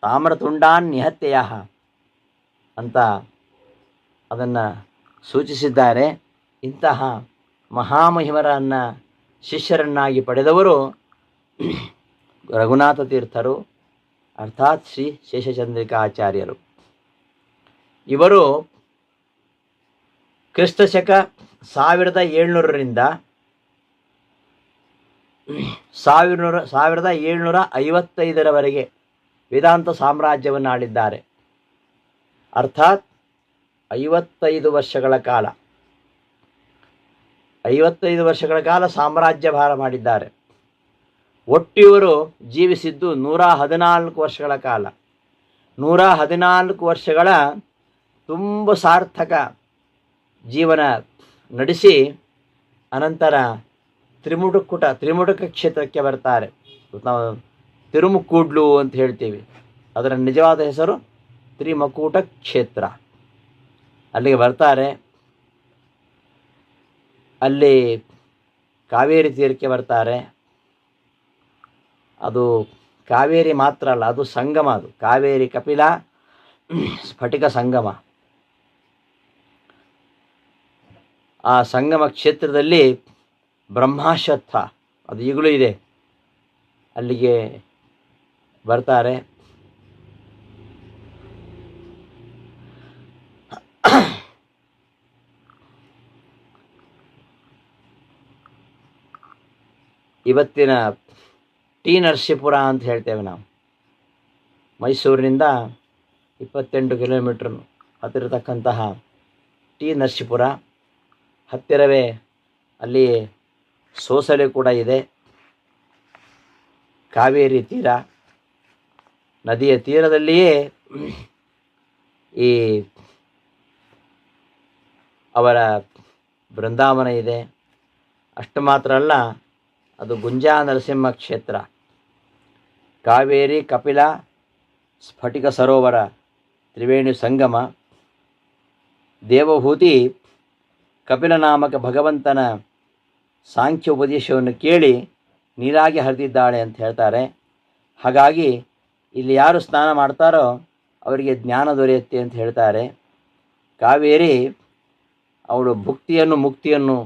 ತಾಮ್ರತುಂಡಾನ್ ನಿಹತ್ಯಯ ಅಂತ ಅದನ್ನು ಸೂಚಿಸಿದ್ದಾರೆ. ಇಂತಹ ಮಹಾಮಹಿಮರನ್ನು ಶಿಷ್ಯರನ್ನಾಗಿ ಪಡೆದವರು ರಘುನಾಥ ತೀರ್ಥರು, ಅರ್ಥಾತ್ ಶ್ರೀ ಶೇಷಚಂದ್ರಿಕಾಚಾರ್ಯರು. ಇವರು ಕ್ರಿಸ್ತಶಕ 1700ರಿಂದ 1755ರವರೆಗೆ ವೇದಾಂತ ಸಾಮ್ರಾಜ್ಯವನ್ನು ಆಳಿದ್ದಾರೆ. ಅರ್ಥಾತ್ 55 ವರ್ಷಗಳ ಕಾಲ 55 ವರ್ಷಗಳ ಕಾಲ ಸಾಮ್ರಾಜ್ಯ ಭಾರ ಮಾಡಿದ್ದಾರೆ. ಒಟ್ಟು ಇವರು ಜೀವಿಸಿದ್ದು 114 ವರ್ಷಗಳ ಕಾಲ. 114 ವರ್ಷಗಳ ತುಂಬ ಸಾರ್ಥಕ ಜೀವನ ನಡೆಸಿ ಅನಂತರ ತ್ರಿಮುಟಕ ಕ್ಷೇತ್ರಕ್ಕೆ ಬರ್ತಾರೆ. ನಾವು ತಿರುಮುಕೂಡ್ಲು ಅಂತ ಹೇಳ್ತೀವಿ, ಅದರ ನಿಜವಾದ ಹೆಸರು ತ್ರಿಮಕೂಟ ಕ್ಷೇತ್ರ. ಅಲ್ಲಿಗೆ ಬರ್ತಾರೆ. ಅಲ್ಲಿ ಕಾವೇರಿ ತೀರಕ್ಕೆ ಬರ್ತಾರೆ. ಅದು ಕಾವೇರಿ ಮಾತ್ರ ಅಲ್ಲ, ಅದು ಸಂಗಮ, ಅದು ಕಾವೇರಿ ಕಪಿಲ ಸ್ಫಟಿಕ ಸಂಗಮ. ಆ ಸಂಗಮ ಕ್ಷೇತ್ರದಲ್ಲಿ ಬ್ರಹ್ಮಾಶ್ವತ್ಥ ಅದು ಈಗಲೂ ಇದೆ, ಅಲ್ಲಿಗೆ ಬರ್ತಾರೆ. ಇವತ್ತಿನ ಟಿ ನರಸೀಪುರ ಅಂತ ಹೇಳ್ತೇವೆ ನಾವು. ಮೈಸೂರಿನಿಂದ 28 ಕಿಲೋಮೀಟ್ರ್ ಹತ್ತಿರತಕ್ಕಂತಹ ಟಿ ನರಸೀಪುರ ಹತ್ತಿರವೇ ಅಲ್ಲಿ ಸೋಸಲೆ ಕೂಡ ಇದೆ. ಕಾವೇರಿ ತೀರ, ನದಿಯ ತೀರದಲ್ಲಿಯೇ ಈ ಅವರ ಬೃಂದಾವನ ಇದೆ. ಅಷ್ಟು ಮಾತ್ರ ಅಲ್ಲ, ಅದು ಗುಂಜಾ ನರಸಿಂಹ ಕ್ಷೇತ್ರ. ಕಾವೇರಿ, ಕಪಿಲ, ಸ್ಫಟಿಕ ಸರೋವರ, ತ್ರಿವೇಣಿ ಸಂಗಮ, ದೇವಹೂತಿ ಕಪಿಲ ನಾಮಕ ಭಗವಂತನ ಸಾಂಖ್ಯ ಉಪದೇಶವನ್ನು ಕೇಳಿ ನೀರಾಗಿ ಹರಿದಿದ್ದಾಳೆ ಅಂತ ಹೇಳ್ತಾರೆ. ಹಾಗಾಗಿ ಇಲ್ಲಿ ಯಾರು ಸ್ನಾನ ಮಾಡ್ತಾರೋ ಅವರಿಗೆ ಜ್ಞಾನ ದೊರೆಯುತ್ತೆ ಅಂತ ಹೇಳ್ತಾರೆ. ಕಾವೇರಿ ಅವಳು ಭುಕ್ತಿಯನ್ನು ಮುಕ್ತಿಯನ್ನು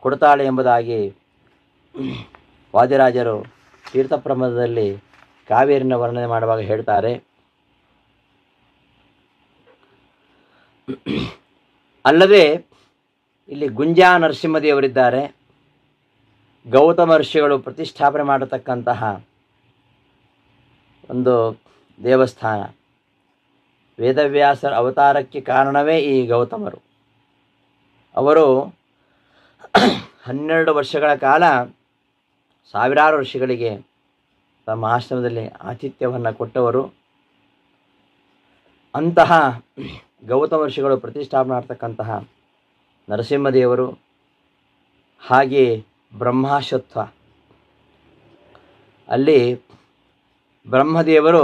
ಕೊಡ್ತಾಳೆ ಎಂಬುದಾಗಿ ವಾದಿರಾಜರು ತೀರ್ಥಪ್ರಬಂಧದಲ್ಲಿ ಕಾವೇರಿನ ವರ್ಣನೆ ಮಾಡುವಾಗ ಹೇಳ್ತಾರೆ. ಅಲ್ಲದೆ ಇಲ್ಲಿ ಗುಂಜಾ ನರಸಿಂಹದೇವರಿದ್ದಾರೆ. ಗೌತಮ ಋಷಿಗಳು ಪ್ರತಿಷ್ಠಾಪನೆ ಮಾಡತಕ್ಕಂತಹ ಒಂದು ದೇವಸ್ಥಾನ. ವೇದವ್ಯಾಸರ ಅವತಾರಕ್ಕೆ ಕಾರಣವೇ ಈ ಗೌತಮರು. ಅವರು 12 ವರ್ಷಗಳ ಕಾಲ ಸಾವಿರಾರು ಋಷಿಗಳಿಗೆ ತಮ್ಮ ಆಶ್ರಮದಲ್ಲಿ ಆತಿಥ್ಯವನ್ನು ಕೊಟ್ಟವರು. ಅಂತಹ ಗೌತಮ ಋಷಿಗಳು ಪ್ರತಿಷ್ಠಾಪನೆ ಮಾಡ್ತಕ್ಕಂತಹ ನರಸಿಂಹದೇವರು, ಹಾಗೆ ಬ್ರಹ್ಮಾಶ್ವತ್ಥ, ಅಲ್ಲಿ ಬ್ರಹ್ಮದೇವರು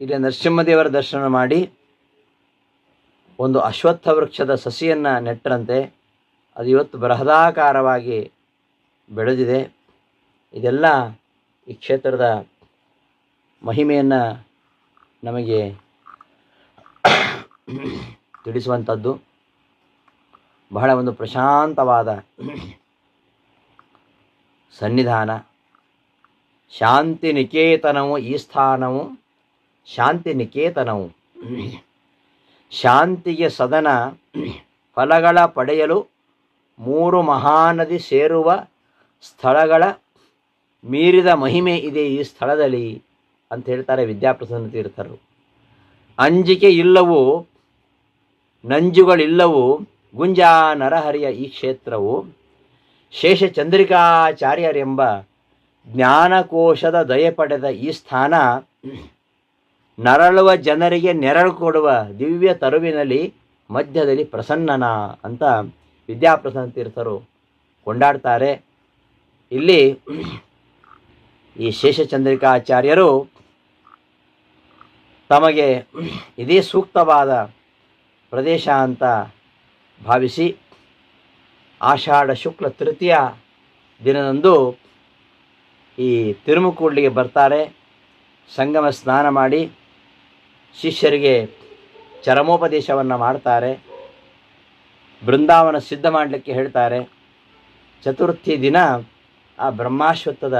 ಇಲ್ಲಿ ನರಸಿಂಹದೇವರ ದರ್ಶನ ಮಾಡಿ ಒಂದು ಅಶ್ವತ್ಥ ವೃಕ್ಷದ ಸಸಿಯನ್ನು ನೆಟ್ಟರಂತೆ. ಅದು ಇವತ್ತು ಬೃಹದಾಕಾರವಾಗಿ ಬೆಳೆದಿದೆ. ಇದೆಲ್ಲ ಈ ಕ್ಷೇತ್ರದ ಮಹಿಮೆಯನ್ನು ನಮಗೆ ತಿಳಿಸುವಂಥದ್ದು. ಬಹಳ ಒಂದು ಪ್ರಶಾಂತವಾದ ಸನ್ನಿಧಾನ. ಶಾಂತಿ ನಿಕೇತನವು ಈ ಸ್ಥಾನವು, ಶಾಂತಿ ನಿಕೇತನವು ಶಾಂತಿಗೆ ಸದನ, ಫಲಗಳ ಪಡೆಯಲು 3 ಮಹಾನದಿ ಸೇರುವ ಸ್ಥಳಗಳ ಮೀರಿದ ಮಹಿಮೆ ಇದೆ ಈ ಸ್ಥಳದಲ್ಲಿ ಅಂತ ಹೇಳ್ತಾರೆ ವಿದ್ಯಾಪ್ರಸನ್ನ ತೀರ್ಥರು. ಅಂಜಿಕೆ ಇಲ್ಲವೂ ನಂಜುಗಳಿಲ್ಲವೂ ಗುಂಜಾ ನರಹರಿಯ ಈ ಕ್ಷೇತ್ರವು ಶೇಷಚಂದ್ರಿಕಾಚಾರ್ಯರೆಂಬ ಜ್ಞಾನಕೋಶದ ದಯೆ ಪಡೆದ ಈ ಸ್ಥಾನ ನರಳುವ ಜನರಿಗೆ ನೆರಳು ಕೊಡುವ ದಿವ್ಯ ತರುವಿನಲ್ಲಿ ಮಧ್ಯದಲ್ಲಿ ಪ್ರಸನ್ನನ ಅಂತ ವಿದ್ಯಾಪ್ರಸನ್ನ ತೀರ್ಥರು ಕೊಂಡಾಡ್ತಾರೆ. ಇಲ್ಲಿ ಈ ಶೇಷಚಂದ್ರಿಕಾಚಾರ್ಯರು ತಮಗೆ ಇದೇ ಸೂಕ್ತವಾದ ಪ್ರದೇಶ ಅಂತ ಭಾವಿಸಿ ಆಷಾಢ ಶುಕ್ಲ ತೃತೀಯ ದಿನದಂದು ಈ ತಿರುಮುಕೂಡ್ಲಿಗೆ ಬರ್ತಾರೆ. ಸಂಗಮ ಸ್ನಾನ ಮಾಡಿ ಶಿಷ್ಯರಿಗೆ ಚರಮೋಪದೇಶವನ್ನು ಮಾಡ್ತಾರೆ. ಬೃಂದಾವನ ಸಿದ್ಧ ಮಾಡಲಿಕ್ಕೆ ಹೇಳ್ತಾರೆ. ಚತುರ್ಥಿ ದಿನ ಆ ಬ್ರಹ್ಮಾಶ್ವತ್ಥದ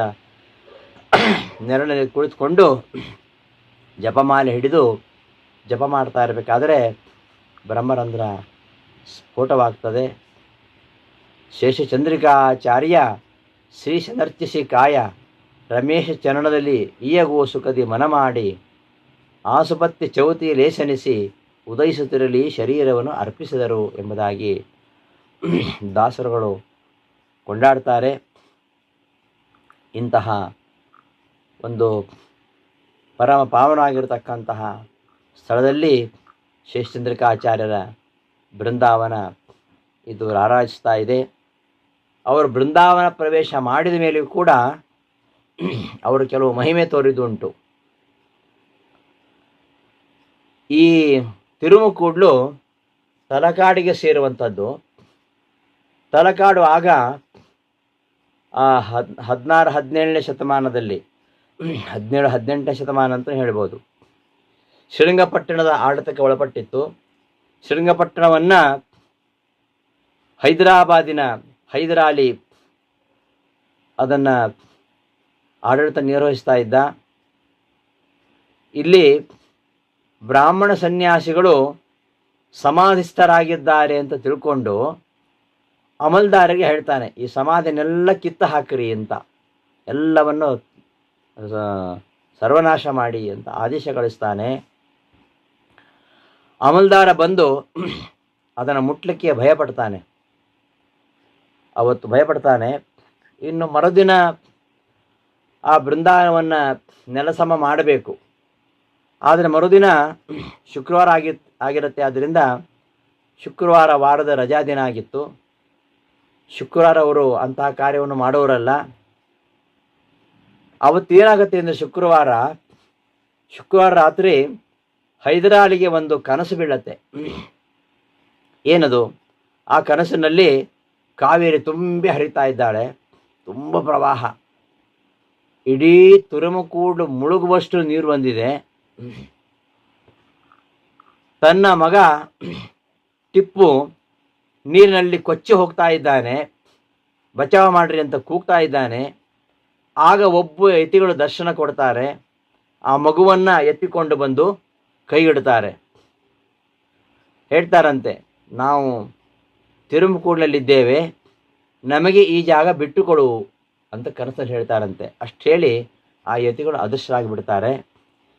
ನೆರಳಲ್ಲಿ ಕುಳಿತುಕೊಂಡು ಜಪಮಾಲೆ ಹಿಡಿದು ಜಪ ಮಾಡ್ತಾ ಇರಬೇಕಾದ್ರೆ ಬ್ರಹ್ಮರಂಧ್ರ ಸ್ಫೋಟವಾಗ್ತದೆ. ಶೇಷಚಂದ್ರಿಕಾಚಾರ್ಯ ಶ್ರೀಶನರ್ಚಿಸಿ ಕಾಯ ರಮೇಶ ಚರಣದಲ್ಲಿ ಈಯಗೋ ಸುಖದಿ ಮನ ಮಾಡಿ ಆಸುಪತ್ತಿ ಚೌತಿ ಲೇಸನಿಸಿ ಉದಯಿಸುತ್ತಿರಲಿ ಶರೀರವನ್ನು ಅರ್ಪಿಸಿದರು ಎಂಬುದಾಗಿ ದಾಸರುಗಳು ಕೊಂಡಾಡ್ತಾರೆ. ಇಂತಹ ಒಂದು ಪರಮ ಪಾವನವಾಗಿರತಕ್ಕಂತಹ ಸ್ಥಳದಲ್ಲಿ ಶೇಷಚಂದ್ರಿಕಾಚಾರ್ಯರ ಬೃಂದಾವನ ಇದು ರಾರಾಜಿಸ್ತಾ ಇದೆ. ಅವರು ಬೃಂದಾವನ ಪ್ರವೇಶ ಮಾಡಿದ ಮೇಲೆಯೂ ಕೂಡ ಅವರು ಕೆಲವು ಮಹಿಮೆ ತೋರಿದುಂಟು. ಈ ತಿರುಮುಕೂಡ್ಲು ತಲಕಾಡಿಗೆ ಸೇರುವಂಥದ್ದು. ತಲಕಾಡು ಆಗ 16-17ನೇ ಶತಮಾನದಲ್ಲಿ 17-18ನೇ ಶತಮಾನ ಅಂತ ಹೇಳ್ಬೋದು, ಶ್ರೀರಂಗಪಟ್ಟಣದ ಆಡಳಿತಕ್ಕೆ ಒಳಪಟ್ಟಿತ್ತು. ಶ್ರೀರಂಗಪಟ್ಟಣವನ್ನು ಹೈದರಾಬಾದಿನ ಹೈದರಾಲಿ ಅದನ್ನು ಆಡಳಿತ ನಿರ್ವಹಿಸ್ತಾ ಇದ್ದ. ಇಲ್ಲಿ ಬ್ರಾಹ್ಮಣ ಸನ್ಯಾಸಿಗಳು ಸಮಾಧಿಸ್ಥರಾಗಿದ್ದಾರೆ ಅಂತ ತಿಳ್ಕೊಂಡು ಅಮಲ್ದಾರಿಗೆ ಹೇಳ್ತಾನೆ, ಈ ಸಮಾಧಿನೆಲ್ಲ ಕಿತ್ತು ಹಾಕಿರಿ ಅಂತ, ಎಲ್ಲವನ್ನು ಸರ್ವನಾಶ ಮಾಡಿ ಅಂತ ಆದೇಶ ಕಳಿಸ್ತಾನೆ. ಅಮಲ್ದಾರ ಬಂದು ಅದನ್ನು ಮುಟ್ಲಿಕ್ಕೆ ಭಯಪಡ್ತಾನೆ. ಅವತ್ತು ಭಯಪಡ್ತಾನೆ. ಇನ್ನು ಮರುದಿನ ಆ ಬೃಂದಾವನವನ್ನು ನೆಲಸಮ ಮಾಡಬೇಕು. ಆದರೆ ಮರುದಿನ ಶುಕ್ರವಾರ ಆಗಿರುತ್ತೆ. ಆದ್ದರಿಂದ ಶುಕ್ರವಾರ ವಾರದ ರಜಾ ದಿನ ಆಗಿತ್ತು. ಶುಕ್ರವಾರ ಅವರು ಅಂತಹ ಕಾರ್ಯವನ್ನು ಮಾಡೋರಲ್ಲ. ಅವತ್ತೇನಾಗುತ್ತೆ ಅಂದರೆ ಶುಕ್ರವಾರ ರಾತ್ರಿ ಹೈದರಾಲಿಗೆ ಒಂದು ಕನಸು ಬೀಳತ್ತೆ. ಏನದು? ಆ ಕನಸಿನಲ್ಲಿ ಕಾವೇರಿ ತುಂಬಿ ಹರಿತಾ ಇದ್ದಾಳೆ, ತುಂಬ ಪ್ರವಾಹ, ಇಡೀ ತುರುಮಕೂಡು ಮುಳುಗುವಷ್ಟು ನೀರು ಬಂದಿದೆ. ತನ್ನ ಮಗ ಟಿಪ್ಪು ನೀರಿನಲ್ಲಿ ಕೊಚ್ಚಿ ಹೋಗ್ತಾ ಇದ್ದಾನೆ, ಬಚಾವ್ ಮಾಡ್ರಿ ಅಂತ ಕೂಗ್ತಾ ಇದ್ದಾನೆ. ಆಗ ಒಬ್ಬ ಯತಿಗಳು ದರ್ಶನ ಕೊಡ್ತಾರೆ. ಆ ಮಗುವನ್ನು ಎತ್ತಿಕೊಂಡು ಬಂದು ಕೈಗಿಡ್ತಾರೆ. ಹೇಳ್ತಾರಂತೆ, ನಾವು ತಿರುಮಕೂಡಲಿದ್ದೇವೆ, ನಮಗೆ ಈ ಜಾಗ ಬಿಟ್ಟುಕೊಡು ಅಂತ ಕನಸಲ್ಲಿ ಹೇಳ್ತಾರಂತೆ. ಅಷ್ಟು ಹೇಳಿ ಆ ಯತಿಗಳು ಅದೃಷ್ಟರಾಗಿಬಿಡ್ತಾರೆ.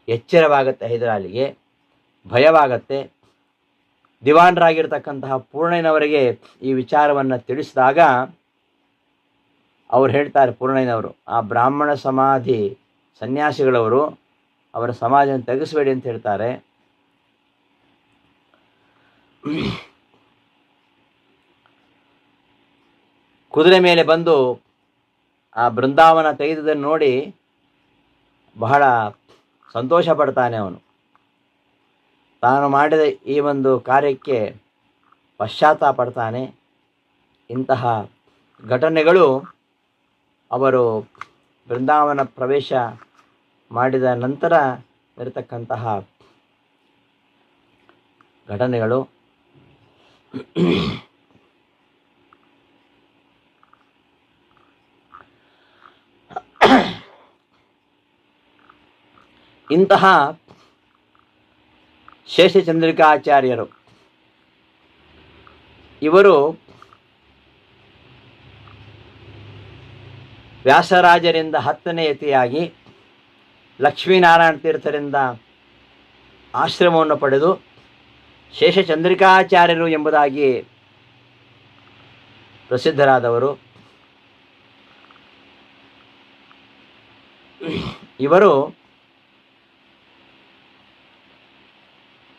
ಎಚ್ಚರವಾಗುತ್ತೆ ಹೈದರಾಲಿಗೆ, ಭಯವಾಗತ್ತೆ. ದಿವಾನರಾಗಿರ್ತಕ್ಕಂತಹ ಪೂರ್ಣಯ್ಯನವರಿಗೆ ಈ ವಿಚಾರವನ್ನು ತಿಳಿಸಿದಾಗ ಅವ್ರು ಹೇಳ್ತಾರೆ, ಪೂರ್ಣಯ್ಯನವರು, ಆ ಬ್ರಾಹ್ಮಣ ಸಮಾಧಿ ಸನ್ಯಾಸಿಗಳವರು ಅವರ ಸಮಾಧಿಯನ್ನು ತೆಗೆಸಬೇಡಿ ಅಂತ ಹೇಳ್ತಾರೆ. ಕುದುರೆ ಮೇಲೆ ಬಂದು ಆ ಬೃಂದಾವನ ತೆಗೆದುದನ್ನು ನೋಡಿ ಬಹಳ ಸಂತೋಷ ಪಡ್ತಾನೆ. ಅವನು ತಾನು ಮಾಡಿದ ಈ ಒಂದು ಕಾರ್ಯಕ್ಕೆ ಪಶ್ಚಾತ್ತಾಪ ಪಡ್ತಾನೆ. ಇಂತಹ ಘಟನೆಗಳು ಅವರು ಬೃಂದಾವನ ಪ್ರವೇಶ ಮಾಡಿದ ನಂತರ ಇರತಕ್ಕಂತಹ ಘಟನೆಗಳು. ಇಂತಹ ಶೇಷಚಂದ್ರಿಕಾಚಾರ್ಯರು ಇವರು ವ್ಯಾಸರಾಜರಿಂದ 10ನೇ ಯತಿಯಾಗಿ ಲಕ್ಷ್ಮೀನಾರಾಯಣ ತೀರ್ಥರಿಂದ ಆಶ್ರಮವನ್ನು ಪಡೆದು ಶೇಷಚಂದ್ರಿಕಾಚಾರ್ಯರು ಎಂಬುದಾಗಿ ಪ್ರಸಿದ್ಧರಾದವರು. ಇವರು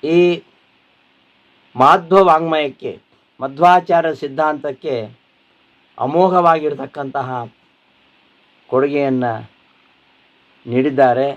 ಈ ಮಾಧ್ವ ವಾಂಗ್ಮಯಕ್ಕೆ, ಮಧ್ವಾಚಾರ್ಯ ಸಿದ್ಧಾಂತಕ್ಕೆ ಅಮೋಘವಾಗಿರತಕ್ಕಂತಹ ಕೊಡುಗೆಯನ್ನು ನೀಡಿದ್ದಾರೆ.